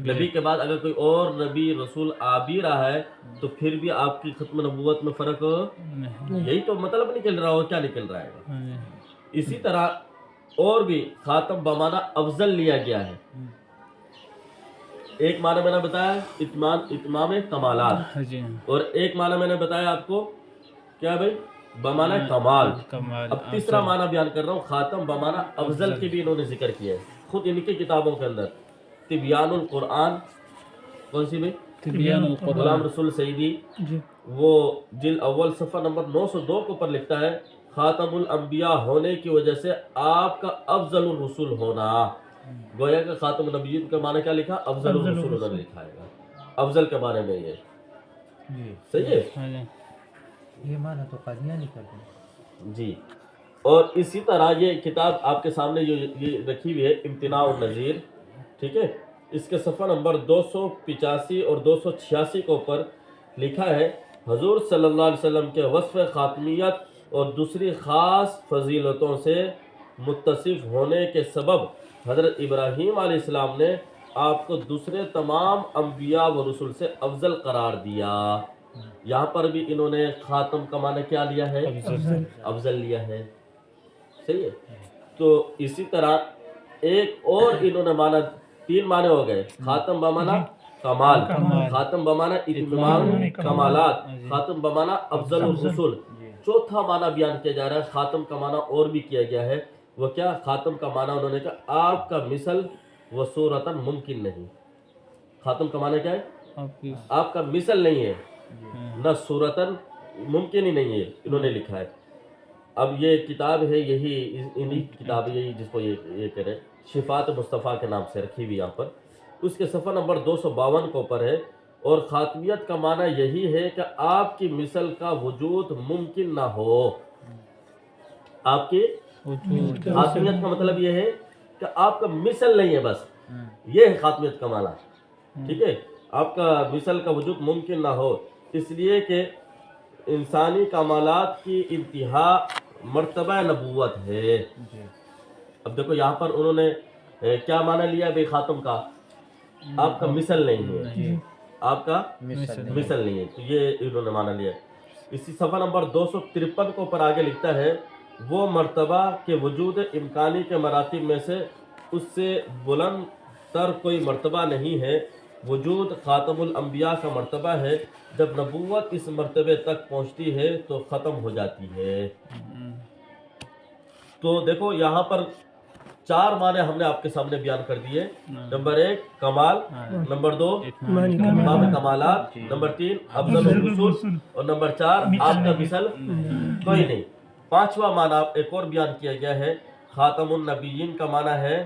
نبی کے بعد اگر کوئی اور نبی رسول آ بھی رہا ہے تو پھر بھی آپ کی ختم نبوت میں فرق یہی تو مطلب نکل رہا ہو. کیا نکل رہا ہے؟ اسی طرح اور بھی خاتم بمانا افضل لیا گیا ہے. ایک معنی میں نے بتایا اتمام کمالات، اور ایک معنی میں نے بتایا آپ کو کیا بھائی؟ بمانا کمال. اب تیسرا معنی بیان کر رہا ہوں، خاتم بمانا افضل کی بھی انہوں نے ذکر کیا ہے خود ان کی کتابوں کے اندر. تبیان القرآن، کون سی بھائی؟ تبیان القرآن، غلام رسول سعیدی، وہ جلد اول صفحہ نمبر 902 کے اوپر لکھتا ہے خاتم الانبیاء ہونے کی وجہ سے آپ کا افضل الرسول ہونا. گویا کہ خاتم النبیین کا معنی کیا لکھا؟ افضل الرسول انہوں نے لکھا ہے. افضل کے بارے میں یہ صحیح ہے. یہ معنی تو قادیانی کرتے ہیں. جی. اور اسی طرح یہ کتاب آپ کے سامنے یہ رکھی ہوئی ہے امتناع النظیر. ٹھیک ہے. اس کے صفحہ نمبر 285 اور 286 کے اوپر لکھا ہے حضور صلی اللہ علیہ وسلم کے وصف خاتمیت اور دوسری خاص فضیلتوں سے متصف ہونے کے سبب حضرت ابراہیم علیہ السلام نے آپ کو دوسرے تمام انبیاء و رسول سے افضل قرار دیا. یہاں پر بھی انہوں نے خاتم کا معنی کیا لیا ہے؟ افضل لیا ہے. صحیح ہے. تو اسی طرح ایک اور انہوں نے معنی، تین معنی ہو گئے. خاتم بمانا کمال، خاتم بمانا اتمام کمالات، خاتم بمانا افضل الرسل. چوتھا معنی بیان کیا جا رہا ہے، خاتم کا معنی اور بھی کیا گیا ہے. وہ کیا؟ خاتم کا معنی انہوں نے کہا آپ کا مثل و صورتاً ممکن نہیں. خاتم کا معنی کیا ہے؟ آپ کا مثل نہیں ہے، نہ صورتاً ممکن ہی نہیں ہے، انہوں نے لکھا ہے. اب یہ کتاب ہے، یہی انہی کتاب یہی جس کو یہ کرے شفاعت مصطفیٰ کے نام سے رکھی ہوئی یہاں پر. اس کے صفحہ نمبر 252 کے اوپر ہے اور خاتمیت کا معنی یہی ہے کہ آپ کی مثل کا وجود ممکن نہ ہو. آپ کی خاتمیت کا مطلب یہ ہے کہ آپ کا مثل نہیں ہے، بس یہ ہے خاتمیت کا معنی. ٹھیک ہے. آپ کا مثل کا وجود ممکن نہ ہو، اس لیے کہ انسانی کمالات کی انتہا مرتبہ نبوت ہے. اب دیکھو یہاں پر انہوں نے کیا معنی لیا بے خاتم کا؟ آپ کا مثل نہیں ہے، آپ کا مثل نہیں ہے، تو یہ انہوں نے معنی لیا۔ اسی صفحہ نمبر 253 کو پر آگے لکھتا ہے وہ مرتبہ کے وجود امکانی کے مراتب میں سے اس سے بلند تر کوئی مرتبہ نہیں ہے، وجود خاتم الانبیاء کا مرتبہ ہے، جب نبوت اس مرتبے تک پہنچتی ہے تو ختم ہو جاتی ہے۔ تو دیکھو یہاں پر 4 معنی ہم نے آپ کے سامنے بیان کر دیے۔ نمبر 1 کمال، نمبر 2 تمام کمالات، نمبر 3 افضل الرسل، اور نمبر 4 آپ کا مثل کوئی نہیں۔ 5واں معنی ایک اور بیان کیا گیا ہے، خاتم النبیین کا معنی ہے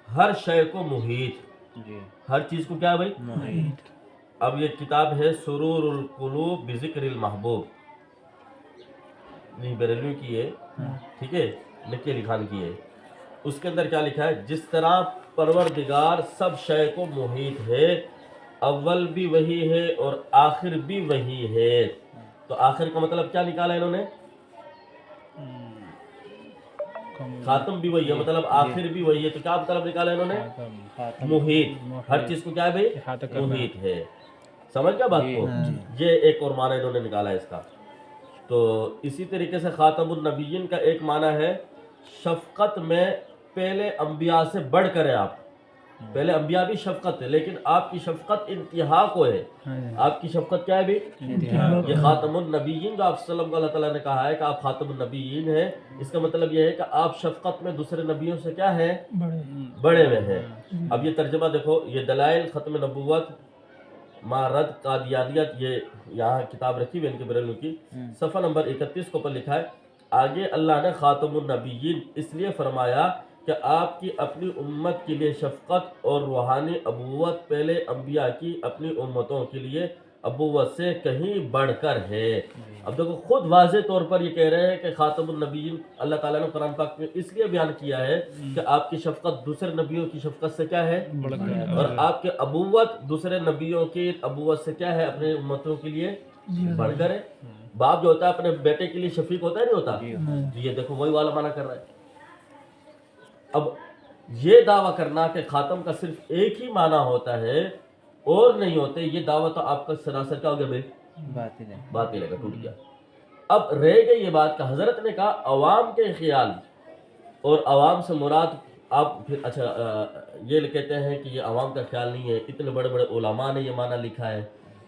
ہر شے کو محیط، ہر چیز کو کیا ہے بھائی؟ اب یہ کتاب ہے سرور القلوب بذکر المحبوب، نہیں بریلوی کی ہے، ٹھیک ہے، مکی علی خان کی ہے۔ اس کے اندر کیا لکھا ہے؟ جس طرح پروردگار سب شے کو محیط ہے، اول بھی وہی ہے اور آخر بھی وہی ہے۔ تو آخر کا مطلب کیا نکالا انہوں نے؟ خاتم بھی وہی ہے، مطلب آخر بھی وہی ہے، تو کیا مطلب نکالا انہوں نے؟ محیط، ہر چیز کو کیا ہے بھائی؟ محیط ہے۔ سمجھ گیا بات کو؟ یہ ایک اور معنی انہوں نے نکالا ہے اس کا۔ تو اسی طریقے سے خاتم النبیین کا ایک معنی ہے شفقت میں پہلے انبیاء سے بڑھ کر ہے آپ، پہلے انبیاء بھی شفقت ہے لیکن آپ کی شفقت انتہا کو ہے۔ آپ کی شفقت کیا ہے بھی؟ یہ خاتم النبیین جو آپ صلی اللہ علیہ وسلم کو اللہ تعالیٰ نے کہا ہے کہ آپ خاتم النبیین ہیں، اس کا مطلب یہ ہے کہ آپ شفقت میں دوسرے نبیوں سے کیا ہے؟ بڑے ہوئے ہیں۔ اب یہ ترجمہ دیکھو، یہ دلائل ختم نبوت مارد قادیانیت، یہ یہاں کتاب رکھی ہوئی ان کے بریلو کی، صفحہ نمبر 31 کو پر لکھا ہے آگے اللہ نے خاتم النبیین اس لیے فرمایا کہ آپ کی اپنی امت کے لیے شفقت اور روحانی ابوت پہلے انبیاء کی اپنی امتوں کے لیے ابوت سے کہیں بڑھ کر ہے۔ اب دیکھو خود واضح طور پر یہ کہہ رہے ہیں کہ خاتم النبیین اللہ تعالیٰ نے قرآن پاک میں اس لیے بیان کیا ہے کہ آپ کی شفقت دوسرے نبیوں کی شفقت سے کیا ہے؟ اور آپ کے ابوت دوسرے نبیوں کی ابوت سے کیا ہے؟ اپنے امتوں کے لیے بڑھ کر ہے۔ باپ جو ہوتا ہے اپنے بیٹے کے لیے شفیق ہوتا ہے نہیں ہوتا؟ یہ دیکھو وہی والا معنی کر رہا ہے۔ اب یہ دعویٰ کرنا کہ خاتم کا صرف ایک ہی معنی ہوتا ہے اور نہیں ہوتے، یہ دعویٰ تو آپ کا سراسر کیا ہو گیا بھائی؟ باطل ہے، ٹوٹ گیا۔ اب رہ گئی یہ بات کہ حضرت نے کہا عوام کے خیال، اور عوام سے مراد آپ پھر اچھا یہ کہتے ہیں کہ یہ عوام کا خیال نہیں ہے، اتنے بڑے بڑے علماء نے یہ معنی لکھا ہے،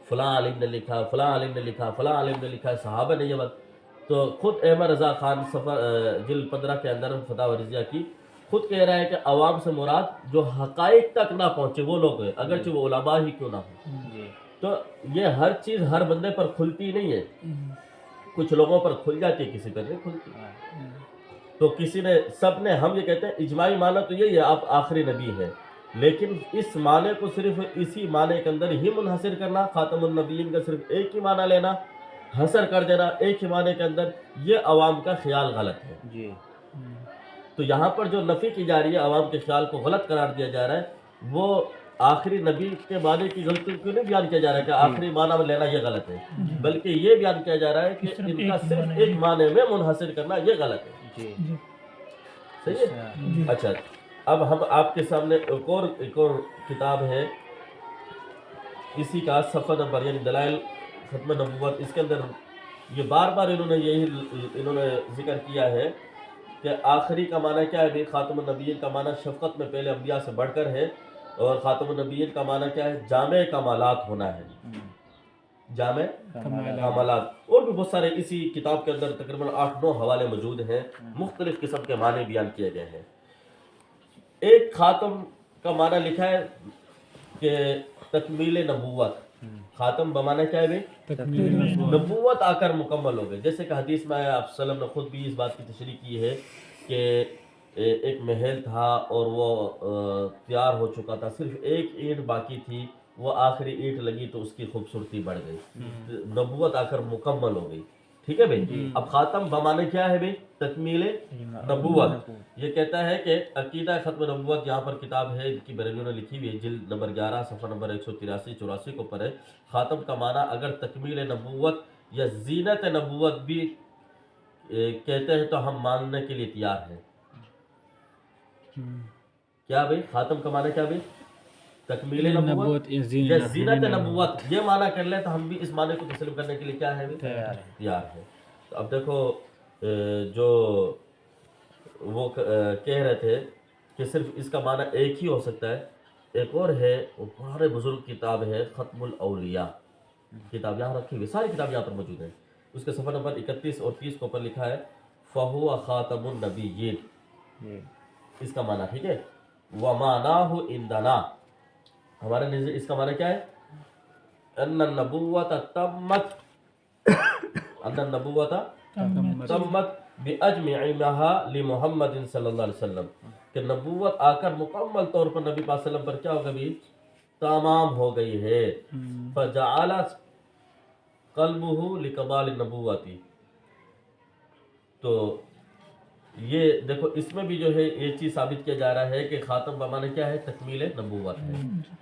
فلاں عالم نے لکھا، فلاں عالم نے لکھا، فلاں عالم نے لکھا ہے، صحابہ نے یہ بات۔ تو خود احمد رضا خان جلد 15 کے اندر فتح رضیہ کی خود کہہ رہا ہے کہ عوام سے مراد جو حقائق تک نہ پہنچے وہ لوگ ہیں، اگرچہ وہ علماء ہی کیوں نہ ہوں۔ تو یہ ہر چیز ہر بندے پر کھلتی نہیں ہے، کچھ لوگوں پر کھل جاتی ہے، کسی پر نہیں کھلتی۔ تو کسی نے سب نے، ہم یہ کہتے ہیں اجماعی معنی تو یہی ہے آپ آخری نبی ہیں، لیکن اس معنی کو صرف اسی معنی کے اندر ہی منحصر کرنا، خاتم النبیین کا صرف ایک ہی معنی لینا، حصر کر دینا ایک ہی معنی کے اندر، یہ عوام کا خیال غلط ہے۔ تو یہاں پر جو نفی کی جا رہی ہے، عوام کے خیال کو غلط قرار دیا جا رہا ہے، وہ آخری نبی کے معنی کی غلطی کیوں نہیں بیان کیا جا رہا ہے کہ آخری معنی میں لینا یہ غلط ہے، بلکہ یہ بیان کیا جا رہا ہے کہ ان کا صرف ایک معنی میں منحصر کرنا یہ غلط ہے۔ صحیح ہے؟ اچھا، اب ہم آپ کے سامنے ایک اور کتاب ہے اسی کا صفحہ نمبر، یعنی دلائل ختم نبوت، اس کے اندر یہ بار بار انہوں نے ذکر کیا ہے کہ آخری کا معنی کیا ہے؟ خاتم النبیین کا معنی شفقت میں پہلے انبیاء سے بڑھ کر ہے، اور خاتم النبیین کا معنی کیا ہے؟ جامع کمالات ہونا ہے، جامع کمالات۔ اور بھی بہت سارے اسی کتاب کے اندر تقریباً 8-9 حوالے موجود ہیں، مختلف قسم کے معنی بیان کیے گئے ہیں۔ ایک خاتم کا معنی لکھا ہے کہ تکمیل نبوت، خاتم بمعنی کیا ہے بھائی؟ نبوت آ کر مکمل ہو گئے، جیسے کہ حدیث میں آپ صلی اللہ علیہ وسلم نے خود بھی اس بات کی تشریح کی ہے کہ ایک محل تھا اور وہ تیار ہو چکا تھا، صرف ایک اینٹ باقی تھی، وہ آخری اینٹ لگی تو اس کی خوبصورتی بڑھ گئی، نبوت آ کر مکمل ہو گئی۔ ٹھیک ہے بھائی؟ اب خاتم بمعنی کیا ہے بھائی؟ تکمیل نبوت۔ یہ کہتا ہے کہ عقیدہ ختم نبوت، یہاں پر کتاب ہے ان کی بریلو نے لکھی ہوئی ہے، جلد نمبر 11 صفحہ نمبر 183-84 کو پر ہے۔ خاتم کا معنی اگر تکمیل نبوت یا زینت نبوت بھی کہتے ہیں تو ہم ماننے کے لیے تیار ہیں۔ کیا بھائی خاتم کا معنی کیا بھائی؟ تکمیل نبوت نبوت یا زینت نبوت، یہ معنی کر لیں تو ہم بھی اس معنی کو تسلیم کرنے کے لیے کیا ہے تیار ہے۔ تو اب دیکھو جو وہ کہہ رہے تھے کہ صرف اس کا معنی ایک ہی ہو سکتا ہے، ایک اور ہے، وہ پرانے بزرگ کتاب ہے ختم الاولیاء کتاب، یہاں رکھی ہوئی ساری کتاب یہاں پر موجود ہیں، اس کے صفحہ نمبر 31 اور 30 کے اوپر لکھا ہے فَهُوَ خَاتَمُ النَّبِيِّينَ، اس کا معنی ٹھیک ہے۔ وَمَعْنَاهُ عِنْدَنَا، ہمارے نزدیک اس کا معنی کیا ہے؟ ان النبوۃ تمت، ان النبوۃ تمت باجمعها لمحمد صلی اللہ علیہ وسلم، کہ نبوت آ کر مکمل طور پر نبی پاک صلی اللہ علیہ وسلم پر کیا ہو گئی؟ تمام ہو گئی ہے۔ فجعل قلبہ لکمال النبوۃ، تو یہ دیکھو اس میں بھی جو ہے یہ چیز ثابت کیا جا رہا ہے کہ خاتم بمانے کیا ہے؟ تکمیل نبوت ہے۔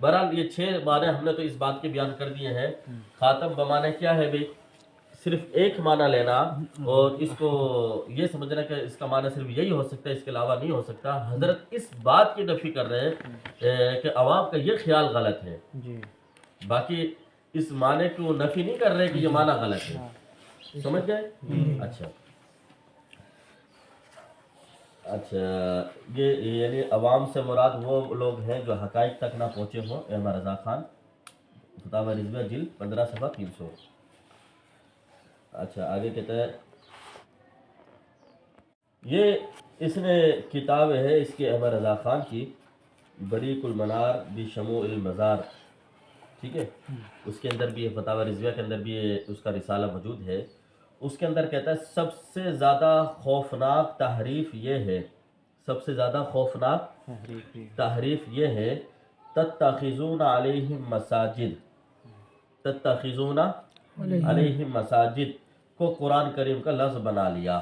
بہرحال یہ 6 معنی ہم نے تو اس بات کے بیان کر دیے ہیں۔ خاتم بمانے کیا ہے بھائی؟ صرف ایک معنی لینا اور اس کو یہ سمجھنا کہ اس کا معنی صرف یہی ہو سکتا ہے، اس کے علاوہ نہیں ہو سکتا۔ حضرت اس بات کی نفی کر رہے ہیں کہ عوام کا یہ خیال غلط ہے، باقی اس معنی کو نفی نہیں کر رہے کہ یہ معنی غلط ہے، سمجھ گئے؟ اچھا یہ یعنی عوام سے مراد وہ لوگ ہیں جو حقائق تک نہ پہنچے ہوں۔ احمد رضا خان، فتاوی رضویہ جلد 15 صفحہ 300۔ اچھا آگے کہتا ہے یہ اس نے کتاب ہے اس کے احمد رضا خان کی بریق المنار بشموع المزار، ٹھیک ہے، اس کے اندر بھی فتاوی رضویہ کے اندر بھی اس کا رسالہ موجود ہے۔ اس کے اندر کہتا ہے سب سے زیادہ خوفناک تحریف یہ ہے، سب سے زیادہ خوفناک تحریف یہ ہے تتخذون علیہم مساجد، تتخذون علیہم مساجد کو قرآن کریم کا لفظ بنا لیا۔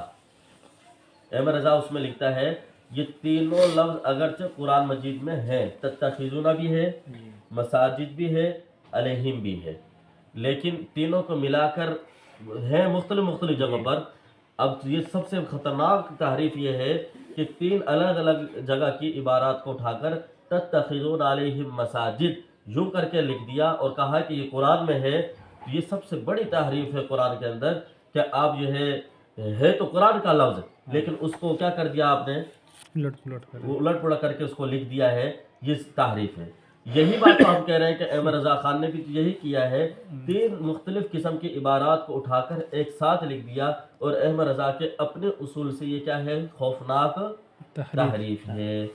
احمد رضا اس میں لکھتا ہے یہ تینوں لفظ اگرچہ قرآن مجید میں ہیں، تتخذون بھی ہے، مساجد بھی ہے، علیہم بھی ہے، لیکن تینوں کو ملا کر ہیں مختلف جگہ پر۔ اب یہ سب سے خطرناک تحریف یہ ہے کہ 3 الگ الگ جگہ کی عبارات کو اٹھا کر تتخذون علیہم مساجد یوں کر کے لکھ دیا اور کہا کہ یہ قرآن میں ہے۔ یہ سب سے بڑی تحریف ہے قرآن کے اندر کہ آپ جو ہے تو قرآن کا لفظ لیکن اس کو کیا کر دیا آپ نے؟ الٹ پلٹ کر کے اس کو لکھ دیا ہے، یہ تحریف ہے۔ یہی بات تو ہم کہہ رہے ہیں کہ احمد رضا خان نے بھی یہی کیا ہے، 3 مختلف قسم کی عبارات کو اٹھا کر ایک ساتھ لکھ دیا، اور احمد رضا کے اپنے اصول سے یہ کیا ہے؟ خوفناک تحریف ہے۔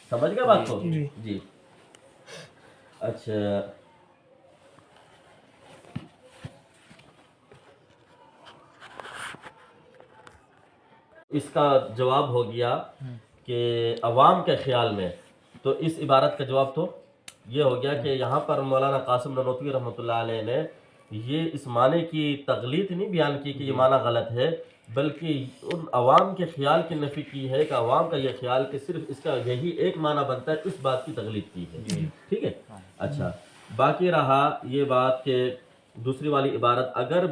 سمجھ گئے بات کو؟ جی اچھا اس کا جواب ہو گیا کہ عوام کے خیال میں، تو اس عبارت کا جواب تو یہ ہو گیا کہ یہاں پر مولانا قاسم نانوتوی رحمۃ اللہ علیہ نے یہ اس معنی کی تغلیط نہیں بیان کی کہ یہ معنی غلط ہے، بلکہ ان عوام کے خیال کی نفی کی ہے کہ عوام کا یہ خیال کہ صرف اس کا یہی ایک معنی بنتا ہے، اس بات کی تغلیط کی ہے، ٹھیک ہے۔ اچھا باقی رہا یہ بات کہ دوسری والی عبارت اگر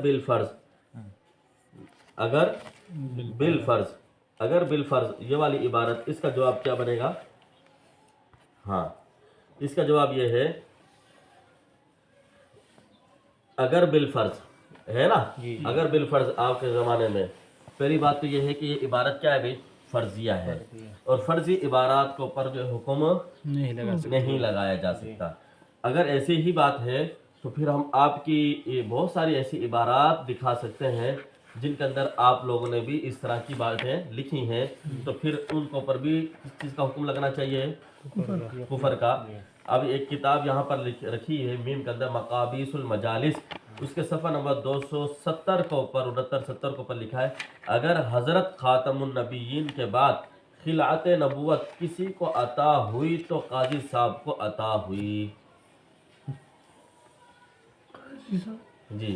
بالفرض یہ والی عبارت، اس کا جواب کیا بنے گا؟ ہاں اس کا جواب یہ ہے اگر بالفرض ہے نا، اگر بالفرض آپ کے زمانے میں، پہلی بات تو یہ ہے کہ یہ عبارت کیا ہے بھائی؟ فرضیہ ہے، اور فرضی عبارات کے اوپر جو حکم نہیں لگایا جا سکتا۔ اگر ایسی ہی بات ہے تو پھر ہم آپ کی بہت ساری ایسی عبارات دکھا سکتے ہیں جن کے اندر آپ لوگوں نے بھی اس طرح کی باتیں لکھی ہیں، تو پھر ان کے اوپر بھی کس چیز کا حکم لگنا چاہیے؟ کفر کا۔ اب ایک کتاب یہاں پر رکھی ہے میم کے اندر مقابیس المجالس، اس کے صفحہ نمبر 270 کے اوپر 69-70 کے اوپر لکھا ہے اگر حضرت خاتم النبیین کے بعد خلعت نبوت کسی کو عطا ہوئی تو قاضی صاحب کو عطا ہوئی۔ جی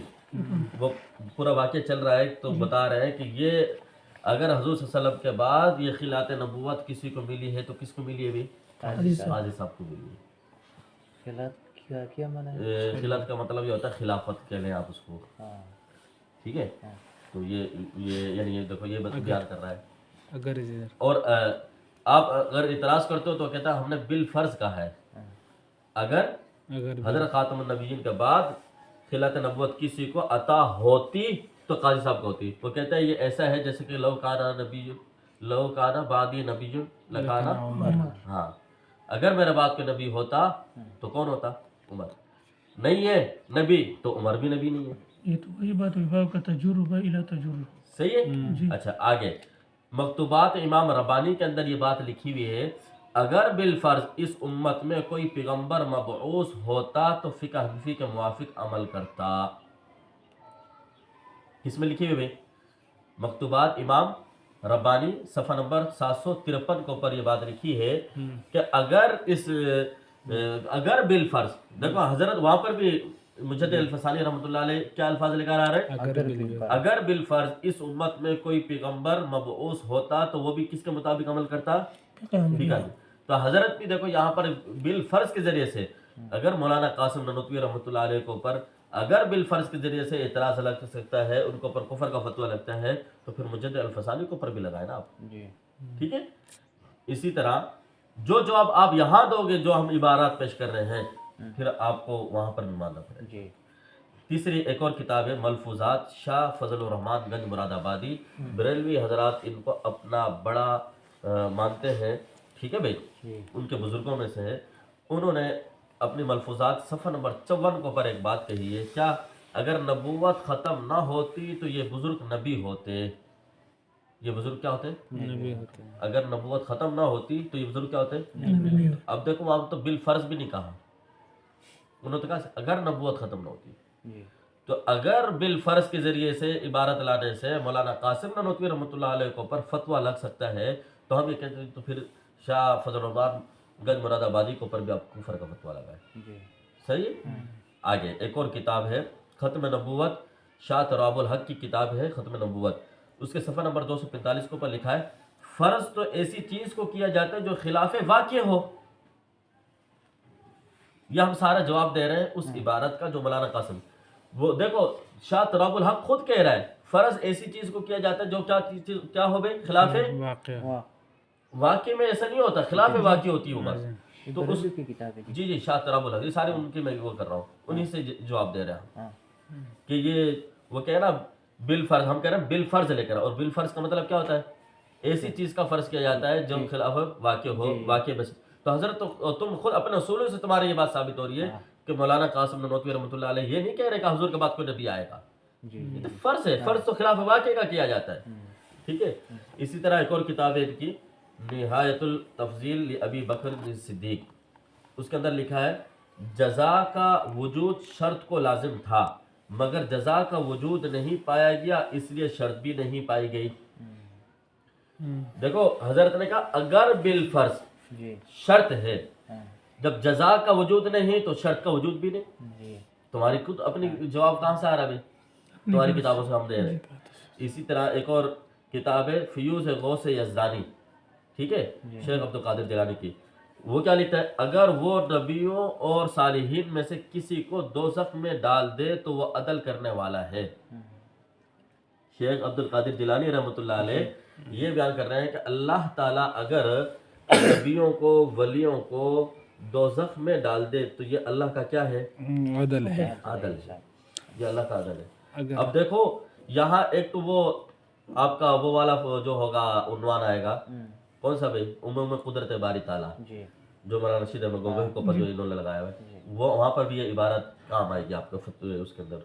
وہ پورا واقعہ چل رہا ہے تو بتا رہے ہیں کہ یہ اگر حضور صلی اللہ علیہ وسلم کے بعد یہ خلعت نبوت کسی کو ملی ہے تو کس کو ملی ہے بھی؟ قاضی صاحب کو ملی ہے۔ خلعت کیا معنی ہے؟ خلعت کا مطلب یہ ہوتا ہے خلافت کہہ لیں آپ اس کو، ٹھیک ہے۔ تو یہ یعنی یہ دیکھو یہ بیان کر رہا ہے۔ اور آپ اگر اعتراض کرتے ہو تو کہتا ہے ہم نے بالفرض کہا ہے. اگر حضرت خاتم النبیین کے بعد خلافت نبوت کسی کو عطا ہوتی تو قاضی صاحب کو ہوتی. وہ کہتا ہے یہ ایسا ہے جیسے کہ لو کانا بعدی نبی لکانا عمر. ہاں اگر میرے بعد کوئی نبی ہوتا تو کون ہوتا؟ عمر. نہیں ہے نبی تو عمر بھی نبی نہیں ہے. یہ تو وہی بات ہوئی باب کا تجربہ الا تجربہ. صحیح ہے. اچھا آگے مکتوبات امام ربانی کے اندر یہ بات لکھی ہوئی ہے اگر بالفرض اس امت میں کوئی پیغمبر مبعوث ہوتا تو فقہ حنفی کے موافق عمل کرتا. کس میں لکھی ہوئی بھائی؟ مکتوبات امام ربانی صفحہ نمبر 753 کے اوپر یہ بات لکھی ہے کہ اگر بالفرض دیکھو حضرت وہاں پر بھی مجدد الفسانی رحمۃ اللہ علیہ کیا الفاظ لے کر آ رہے ہیں؟ اگر بالفرض اس امت میں کوئی پیغمبر مبعوث ہوتا تو وہ بھی کس کے مطابق عمل کرتا؟ فقہ. تو حضرت بھی دیکھو یہاں پر بالفرض کے ذریعے سے اگر مولانا قاسم نانوتوی رحمۃ اللہ علیہ کے اوپر اگر بالفرض کے ذریعے سے اعتراض لگ سکتا ہے، ان کے اوپر کفر کا فتویٰ لگتا ہے، تو پھر مجدد الفسانی کے اوپر بھی لگائے نا آپ. ٹھیک ہے. اسی طرح جو جواب آپ یہاں دو گے جو ہم عبارات پیش کر رہے ہیں پھر آپ کو وہاں پر بھی ماننا پڑے گا. تیسری ایک اور کتاب ہے ملفوظات شاہ فضل الرحمان گنج مراد آبادی. بریلوی حضرات ان کو اپنا بڑا مانتے ہیں. ٹھیک ہے بھائی، ان کے بزرگوں میں سے ہے. انہوں نے اپنی ملفوظات صفحہ نمبر 54 کے اوپر ایک بات کہی ہے، کیا اگر نبوت ختم نہ ہوتی تو یہ بزرگ نبی ہوتے. یہ بزرگ کیا ہوتے؟ نبی ہوتے ہیں. اگر نبوت ختم نہ ہوتی تو یہ بزرگ کیا ہوتے؟ اب دیکھو وہاں تو بالفرض بھی نہیں کہا، انہوں نے کہا اگر نبوت ختم نہ ہوتی. تو اگر بالفرض کے ذریعے سے عبارت لانے سے مولانا قاسم نانوتوی رحمۃ اللہ علیہ کے اوپر فتویٰ لگ سکتا ہے تو ہم یہ کہتے ہیں تو پھر شاہ فضل الرحمان گنج مراد آبادی کے اوپر بھی آپ کفر کا فتویٰ لگائے. صحیح ہے. آگے ایک اور کتاب ہے ختم نبوت، شاہ تراب الحق کی کتاب ہے ختم نبوت. اس کے صفحہ نمبر 245 کے اوپر لکھا ہے فرض تو ایسی چیز کو کیا جاتا ہے جو خلاف واقع ہو. یہ ہم سارا جواب دے رہے ہیں اس عبارت کا جو مولانا قاسم، وہ دیکھو شاہ تراب الحق خود کہہ رہا ہے فرض ایسی چیز کو کیا جاتا ہے جو کیا ہو بھائی خلاف واقع میں ایسا نہیں ہوتا، خلاف واقع ہوتی ہے وہ بات. تو اس کی کتاب ہے جی شاہ تراب الحق، یہ سارے ان کی میں وہ کر رہا ہوں، انہی سے جواب دے رہا ہوں کہ یہ وہ کہہ رہا بالفرض، ہم کہہ رہے ہیں بالفرض لے کر. اور بالفرض کا مطلب کیا ہوتا ہے؟ ایسی چیز کا فرض کیا جاتا ہے جو خلاف واقع ہو، واقع بس. تو حضرت تم خود اپنے اصولوں سے تمہاری یہ بات ثابت ہو رہی ہے کہ مولانا قاسم نانوتوی رحمۃ اللہ علیہ یہ نہیں کہہ رہے کہ حضور کے بعد کوئی نبی آئے گا. یہ تو فرض ہے، فرض تو خلاف واقع کا کیا جاتا ہے. ٹھیک ہے. اسی طرح ایک اور کتاب ہے ان کی نہایت التفضیل لابی بکر صدیق. اس کے اندر لکھا ہے جزا کا وجود شرط کو لازم تھا مگر جزا کا وجود نہیں پایا گیا اس لیے شرط بھی نہیں پائی گئی. دیکھو حضرت نے کہا اگر بالفرض شرط ہے، جب جزا کا وجود نہیں تو شرط کا وجود بھی نہیں. تمہاری خود اپنی جواب کہاں سے آ رہا ہے؟ تمہاری کتابوں سے ہم دے رہے ہیں. اسی طرح ایک اور کتاب ہے فیوز غوث یزدانی، ٹھیک ہے، شیخ عبد القادر جیلانی کی. وہ کیا لکھتا ہے اگر وہ نبیوں اور صالحین میں سے کسی کو دوزخ میں ڈال دے تو وہ عدل کرنے والا ہے. شیخ عبد القادر جیلانی رحمۃ اللہ علیہ یہ بیان کر رہے ہیں کہ اللہ تعالیٰ اگر نبیوں کو ولیوں کو دوزخ میں ڈال دے تو یہ اللہ کا کیا ہے؟ عدل ہے. عدل ہے، یہ اللہ کا عدل ہے. اب دیکھو یہاں ایک تو وہ آپ کا وہ والا جو ہوگا عنوان آئے گا کون سا بھائی؟ عموم قدرت باری تعالیٰ، جو مولانا رشید احمد گنگوہی کے اوپر جو انہوں نے لگایا ہوا ہے، وہ وہاں پر بھی یہ عبارت کام آئے گی آپ کے فتوے اس کے اندر.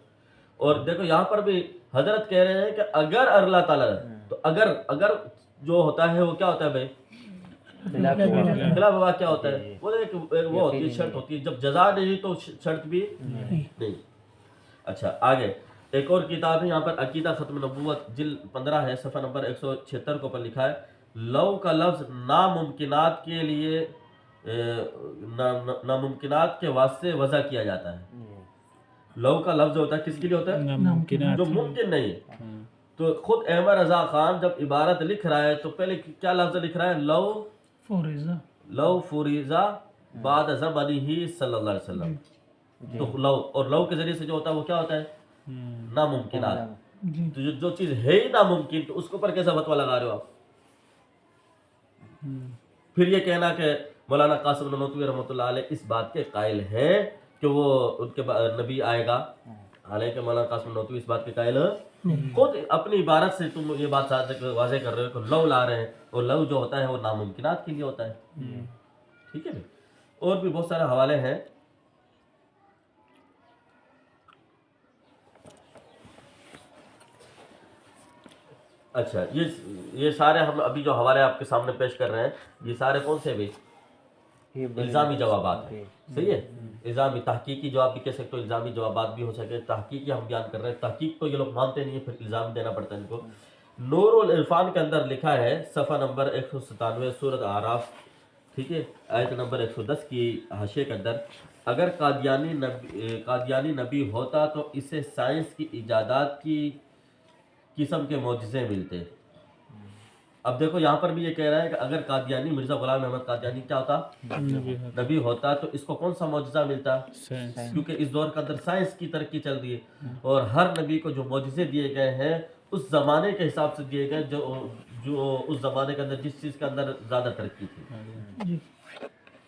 اور دیکھو یہاں پر بھی حضرت کہہ رہے ہیں کہ اگر اللہ تعالیٰ تو اگر جو ہوتا ہے وہ کیا ہوتا ہے بھائی؟ خلاف واقع کیا ہوتا ہے؟ وہ ہوتی ہے شرط ہوتی ہے، جب جزا نہیں تو شرط بھی نہیں. اچھا آگے ایک اور کتاب ہے یہاں پر عقیدہ ختم نبوت جلد 15 ہے، صفحہ نمبر 176 کے اوپر لکھا ہے لو کا لفظ ناممکنات کے لیے ناممکنات کے واسطے وضع کیا جاتا ہے. لو کا لفظ ہوتا ہے کس کے لیے ہوتا ہے؟ جو ممکن نہیں ہے. تو خود احمد رضا خان جب عبارت لکھ رہا ہے تو پہلے کیا لفظ لکھ رہا ہے؟ لو فریضہ بعد زمانہ صلی اللہ علیہ وسلم. تو لو اور لو کے ذریعے سے جو ہوتا ہے وہ کیا ہوتا ہے؟ ناممکنات. تو جو چیز ہے ہی ناممکن تو اس کے اوپر کیسا فتویٰ لگا رہے ہو آپ؟ پھر یہ کہنا کہ مولانا قاسم نانوتوی رحمۃ اللہ علیہ اس بات کے قائل ہیں کہ وہ ان کے نبی آئے گا، حالانکہ مولانا قاسم نانوتوی اس بات کے قائل خود اپنی عبارت سے تم یہ بات واضح کر رہے ہو کہ لو لا رہے ہیں، اور لو جو ہوتا ہے وہ ناممکنات کے لیے ہوتا ہے. ٹھیک ہے. اور بھی بہت سارے حوالے ہیں. اچھا یہ سارے ہم ابھی جو حوالے آپ کے سامنے پیش کر رہے ہیں یہ سارے کون سے بھی الزامی جوابات ہیں. صحیح ہے. الزامی تحقیقی جواب بھی کہہ سکتے ہو، الزامی جوابات بھی ہو سکے. تحقیقی ہم بیان کر رہے ہیں، تحقیق تو یہ لوگ مانتے نہیں ہیں، پھر الزام دینا پڑتا ہے ان کو. نور العرفان کے اندر لکھا ہے صفحہ نمبر 197 سورۃ اعراف، ٹھیک ہے، آیت نمبر 110 کی حاشیے کے اندر، اگر قادیانی نبی ہوتا تو اسے سائنس کی ایجادات کی قسم کے معجزے ملتے. اب دیکھو یہاں پر بھی یہ کہہ رہا ہے کہ اگر قادیانی مرزا غلام احمد قادیانی کیا ہوتا، نبی ہوتا، تو اس کو کون سا معجزہ ملتا؟ کیونکہ اس دور کے اندر سائنس کی ترقی چل رہی ہے، اور ہر نبی کو جو معجزے دیے گئے ہیں اس زمانے کے حساب سے دیے گئے جو اس زمانے کے اندر جس چیز کے اندر زیادہ ترقی تھی.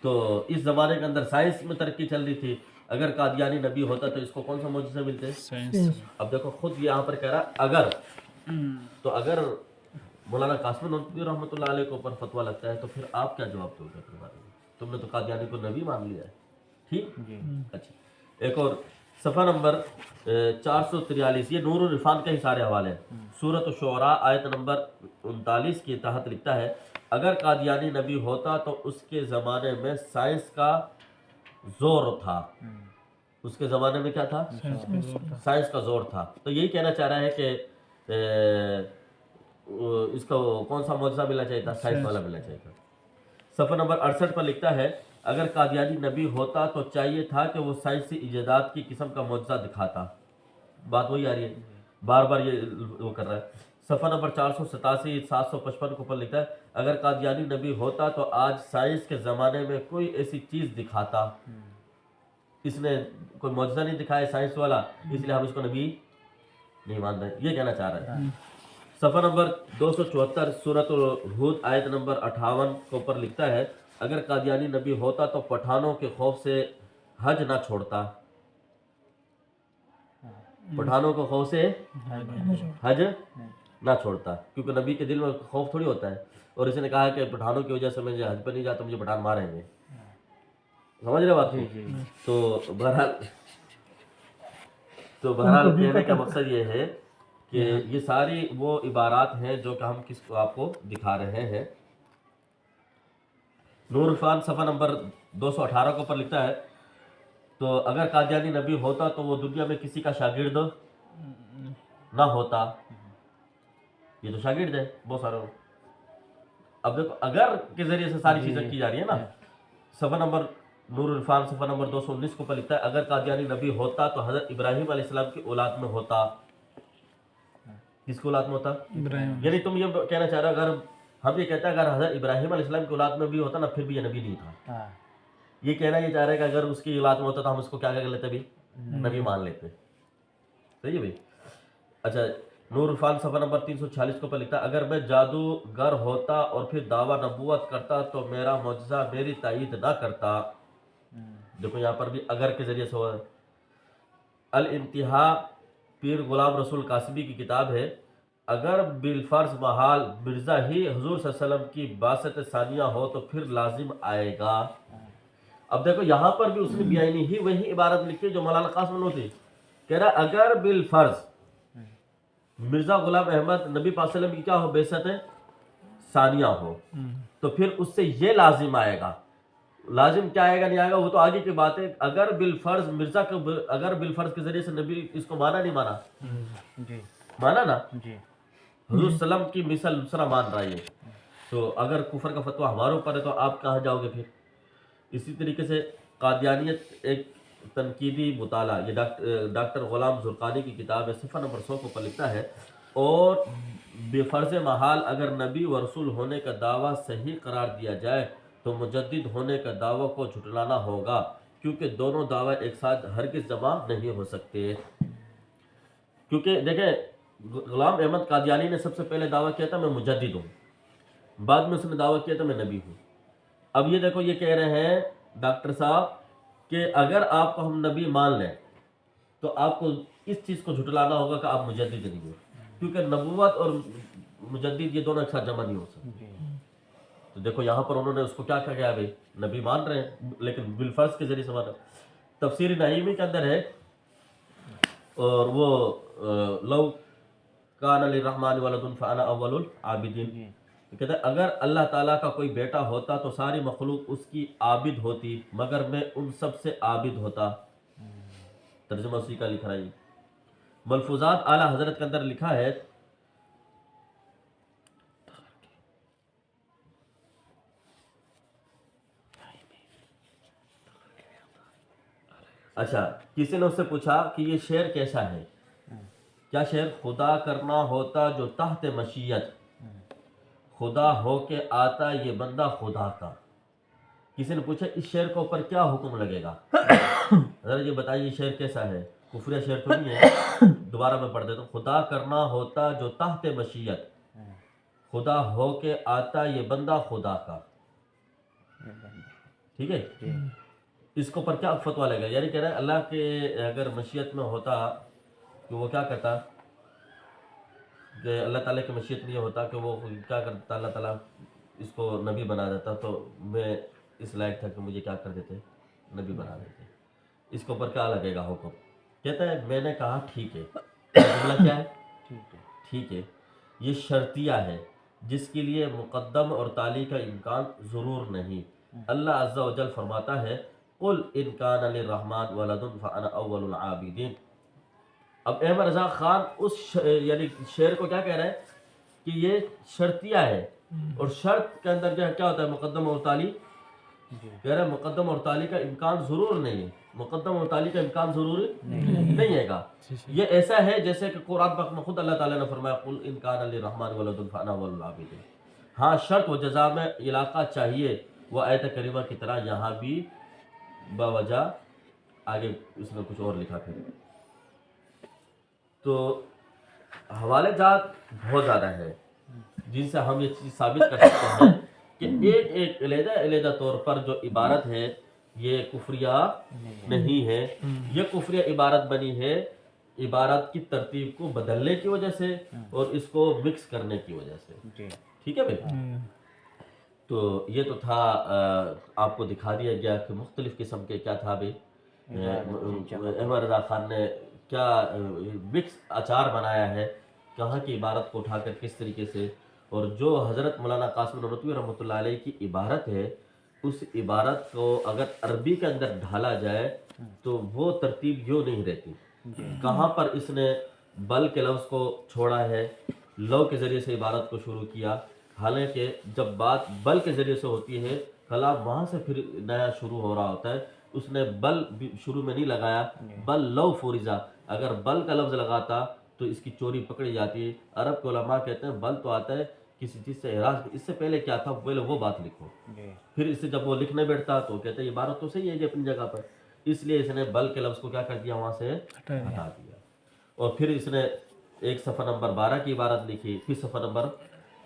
تو اس زمانے کے اندر سائنس میں ترقی چل رہی تھی. اگر قادیانی نبی ہوتا تو اس کو کون سا معجزے ملتے؟ اب دیکھو خود یہاں پر کہہ رہا اگر، تو اگر مولانا قاسم نانوتوی رحمۃ اللہ علیہ کے اوپر فتویٰ لگتا ہے تو پھر آپ کیا جواب دو گے اپنے بارے میں؟ تم نے تو قادیانی کو نبی مان لیا ہے. ٹھیک. اچھا ایک اور صفحہ نمبر 443، یہ نور العرفان کے ہی سارے حوالے ہیں. سورۃ الشعراء آیت نمبر 39 کے تحت لکھتا ہے اگر قادیانی نبی ہوتا تو اس کے زمانے میں سائنس کا زور تھا. اس کے زمانے میں کیا تھا؟ سائنس کا زور تھا. تو یہی کہنا چاہ رہا ہے کہ اس کو کون سا معجزہ ملنا چاہیے تھا؟ سائنس والا ملنا چاہیے تھا. صفحہ نمبر 68 پر لکھتا ہے اگر قادیانی نبی ہوتا تو چاہیے تھا کہ وہ سائنسی ایجادات کی قسم کا معجزہ دکھاتا. بات وہی آ رہی ہے، بار بار یہ وہ کر رہا ہے. صفحہ نمبر 487 755 کے اوپر لکھتا ہے اگر قادیانی نبی ہوتا تو آج سائنس کے زمانے میں کوئی ایسی چیز دکھاتا. اس نے کوئی معجزہ نہیں دکھایا سائنس والا، اس لیے ہم اس کو نبی نہیں مان رہے، یہ کہنا چاہ رہا ہے. صفحہ نمبر 274 سورۃ ہود آیت نمبر 58 کے اوپر لکھتا ہے اگر قادیانی نبی ہوتا تو پٹھانوں کے خوف سے حج نہ چھوڑتا. پٹھانوں کے خوف سے حج نہ چھوڑتا، کیونکہ نبی کے دل میں خوف تھوڑی ہوتا ہے. اور اس نے کہا کہ پٹھانوں کی وجہ سے میں حج پہ نہیں جاتا، مجھے پٹھان ماریں گے. سمجھ رہے بات کو؟ تو بہرحال کہنے کا مقصد یہ ہے کہ یہ ساری وہ عبارات ہیں جو کہ ہم کس کو آپ کو دکھا رہے ہیں. نور العرفان صفحہ نمبر 218 کے اوپر لکھتا ہے تو اگر قادیانی نبی ہوتا تو وہ دنیا میں کسی کا شاگرد نہ ہوتا. یہ تو شاگرد ہے بہت سارے. اب دیکھو اگر کے ذریعے سے ساری چیزیں کی جا رہی ہیں نا. صفحہ نمبر نور العرفان صفحہ نمبر 219 کے اوپر لکھتا ہے اگر قادیانی نبی ہوتا تو حضرت ابراہیم علیہ السلام کی اولاد میں ہوتا. کس کی اولاد میں ہوتا؟ یعنی تم یہ کہنا چاہ رہے ہو اگر ہم یہ کہتے ہیں اگر حضرت ابراہیم علیہ السلام کی اولاد میں بھی ہوتا نا پھر بھی یہ نبی نہیں تھا. یہ کہنا یہ چاہ رہے ہیں کہ اگر اس کی اولاد میں ہوتا تو ہم اس کو کیا کر لیتے بھی؟ نبی مان لیتے. صحیح ہے بھائی. اچھا نور العرفان صفحہ نمبر 346 کے اوپر لکھتا ہے اگر میں جادوگر ہوتا اور پھر دعویٰ نبوت کرتا تو میرا معجزہ میری تائید نہ کرتا. دیکھو یہاں پر بھی اگر کے ثریعے سے ہوا. الانتہا پیر غلام رسول قاسمی کی کتاب ہے. اگر بالفرض محال مرزا ہی حضور صلی اللہ علیہ وسلم کی بعثت ثانیہ ہو تو پھر لازم آئے گا. اب دیکھو یہاں پر بھی اس نے بیانی ہی وہی عبارت لکھی جو مولانا قاسم نانوتوی کہہ رہا اگر بالفرض مرزا غلام احمد نبی پاک صلی اللہ علیہ وسلم کی کیا ہو بعثت ثانیہ ہو تو پھر اس سے یہ لازم آئے گا. لازم کیا آئے گا نہیں آئے گا وہ تو آگے کی بات ہے. اگر بالفرض مرزا کو اگر بالفرض کے ذریعے سے نبی اس کو مانا نہیں مانا؟ مانا نا. حضور صلی اللہ علیہ وسلم کی مثل دوسرا مان رہا ہے. تو اگر کفر کا فتویٰ ہمارے اوپر ہے تو آپ کہاں جاؤ گے پھر؟ اسی طریقے سے قادیانیت ایک تنقیدی مطالعہ، یہ ڈاکٹر غلام زرقانی کی کتاب ہے. صفحہ نمبر 100 پر لکھتا ہے اور بے فرض محال اگر نبی و رسول ہونے کا دعویٰ صحیح قرار دیا جائے تو مجدد ہونے کا دعویٰ کو جھٹلانا ہوگا کیونکہ دونوں دعوے ایک ساتھ ہرگز جمع نہیں ہو سکتے. کیونکہ دیکھیں غلام احمد قادیانی نے سب سے پہلے دعویٰ کیا تھا میں مجدد ہوں، بعد میں اس نے دعویٰ کیا تھا میں نبی ہوں. اب یہ دیکھو یہ کہہ رہے ہیں ڈاکٹر صاحب کہ اگر آپ کو ہم نبی مان لیں تو آپ کو اس چیز کو جھٹلانا ہوگا کہ آپ مجدد نہیں ہو، کیونکہ نبوت اور مجدد یہ دونوں ایک ساتھ جمع نہیں ہو سکتے. تو دیکھو یہاں پر انہوں نے اس کو کیا کہا گیا، بھائی نبی مان رہے ہیں لیکن بالفرض کے ذریعے سے مانا. تفسیر نعیمی کے اندر ہے، اور وہ لو کان للرحمن ولد فانا اول العابدین، کہتا ہے اگر اللہ تعالیٰ کا کوئی بیٹا ہوتا تو ساری مخلوق اس کی عابد ہوتی، مگر میں ان سب سے عابد ہوتا. ترجمہ اسی کا لکھ رہا ہے. ملفوظات اعلیٰ حضرت کے اندر لکھا ہے اچھا کسی نے اس سے پوچھا کہ یہ شعر کیسا ہے، کیا شعر خدا کرنا ہوتا جو تحت مشیت، خدا ہو کے آتا یہ بندہ خدا کا. کسی نے پوچھا اس شعر کے اوپر کیا حکم لگے گا، ذرا یہ بتائیے یہ شعر کیسا ہے، کفریہ شعر تو نہیں ہے. دوبارہ میں پڑھ دیتا ہوں. خدا کرنا ہوتا جو تحت مشیت، خدا ہو کے آتا یہ بندہ خدا کا. ٹھیک ہے، اس کے اوپر کیا فتویٰ لگے گا، یعنی کہہ رہا ہے اللہ کے اگر مشیت میں ہوتا کہ وہ کیا کرتا، کہ اللہ تعالیٰ کی مشیت میں یہ ہوتا کہ وہ کیا کرتا، اللہ تعالیٰ اس کو نبی بنا دیتا تو میں اس لائق تھا کہ مجھے کیا کر دیتے، نبی بنا دیتے. اس کے اوپر کیا لگے گا حکم. کہتا ہے میں نے کہا ٹھیک ہے. جملہ کیا ہے، ٹھیک ہے. یہ شرطیہ ہے جس کے لیے مقدم اور تالی کا امکان ضرور نہیں. اللہ عز و جل فرماتا ہے قل ان کان للرحمن ولد فانا اول العابدین. اب احمد رضا خان اس یعنی شعر کو کیا کہہ رہے ہیں کہ یہ شرطیہ ہے، اور شرط کے اندر جو ہے کیا ہوتا ہے مقدم اور تالی. کہہ رہے ہیں مقدم اور تالی کا امکان ضرور نہیں ہے، مقدم اور تالی کا امکان ضروری نہیں ہے گا. یہ ایسا ہے جیسے کہ قرآن پاک میں خود اللہ تعالیٰ نے فرمایا قل ان کان للرحمن ولد فانا اول العابدین. ہاں شرط و جزا میں علاقہ چاہیے، وہ آیت کریمہ کی طرح یہاں بھی باوجہ آگے اس نے کچھ اور لکھا. پھر تو حوالے جات بہت زیادہ ہیں جن سے ہم یہ چیز ثابت کر سکتے ہیں کہ ایک ایک علیحدہ علیحدہ طور پر جو عبارت ہے یہ کفریہ نہیں ہے. یہ کفریہ عبارت بنی ہے عبارت کی ترتیب کو بدلنے کی وجہ سے اور اس کو مکس کرنے کی وجہ سے. ٹھیک ہے بھائی. تو یہ تو تھا آپ کو دکھا دیا گیا کہ مختلف قسم کے کیا تھا بھائی. احمد رضا خان نے کیا مکس اچار بنایا ہے، کہاں کی عبارت کو اٹھا کر کس طریقے سے، اور جو حضرت مولانا قاسم نانوتوی رحمۃ اللہ علیہ کی عبارت ہے اس عبارت کو اگر عربی کے اندر ڈھالا جائے تو وہ ترتیب یوں نہیں رہتی. کہاں پر اس نے بل کے لفظ کو چھوڑا ہے، لو کے ذریعے سے عبارت کو شروع کیا، حالانکہ جب بات بل کے ذریعے سے ہوتی ہے کلام وہاں سے پھر نیا شروع ہو رہا ہوتا ہے. اس نے بل شروع میں نہیں لگایا، بل لو فورزا. اگر بل کا لفظ لگاتا تو اس کی چوری پکڑی جاتی ہے. عرب کے علماء کہتے ہیں بل تو آتا ہے کسی چیز سے اعراض، اس سے پہلے کیا تھا پہلے وہ بات لکھو. پھر اس سے جب وہ لکھنے بیٹھتا تو کہتے ہیں عبارت تو صحیح ہے جی اپنی جگہ پر، اس لیے اس نے بل کے لفظ کو کیا کر دیا وہاں سے ہٹا دیا. اور پھر اس نے ایک صفحہ نمبر 12 کی عبارت لکھی، پھر صفحہ نمبر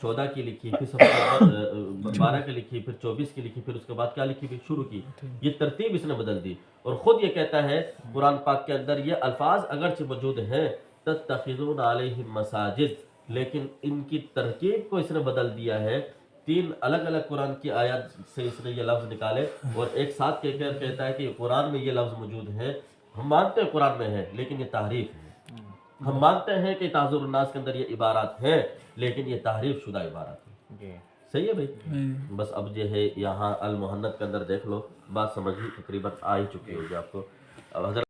14 کی لکھی، پھر صفحہ نمبر 12 کی لکھی، پھر 24 کی لکھی، پھر اس کے بعد کیا لکھی، پھر شروع کی. یہ ترتیب اس نے بدل دی. اور خود یہ کہتا ہے قرآن پاک کے اندر یہ الفاظ اگرچہ موجود ہیں تتخذون علیہم مساجد، لیکن ان کی ترکیب کو اس نے بدل دیا ہے. 3 الگ الگ قرآن کی آیات سے اس نے یہ لفظ نکالے اور ایک ساتھ کہہ کر کہتا ہے کہ قرآن میں یہ لفظ موجود ہے. ہم مانتے ہیں قرآن میں ہے لیکن یہ تحریف ہے. ہم مانتے ہیں کہ تعذر الناس کے اندر یہ عبارات ہیں لیکن یہ تحریف شدہ عبارات ہیں. صحیح ہے بھائی. بس اب جو ہے یہاں المحنت کے اندر دیکھ لو، بات سمجھ ہی تقریباً آ ہی چکی ہوگی آپ کو. اب حضرت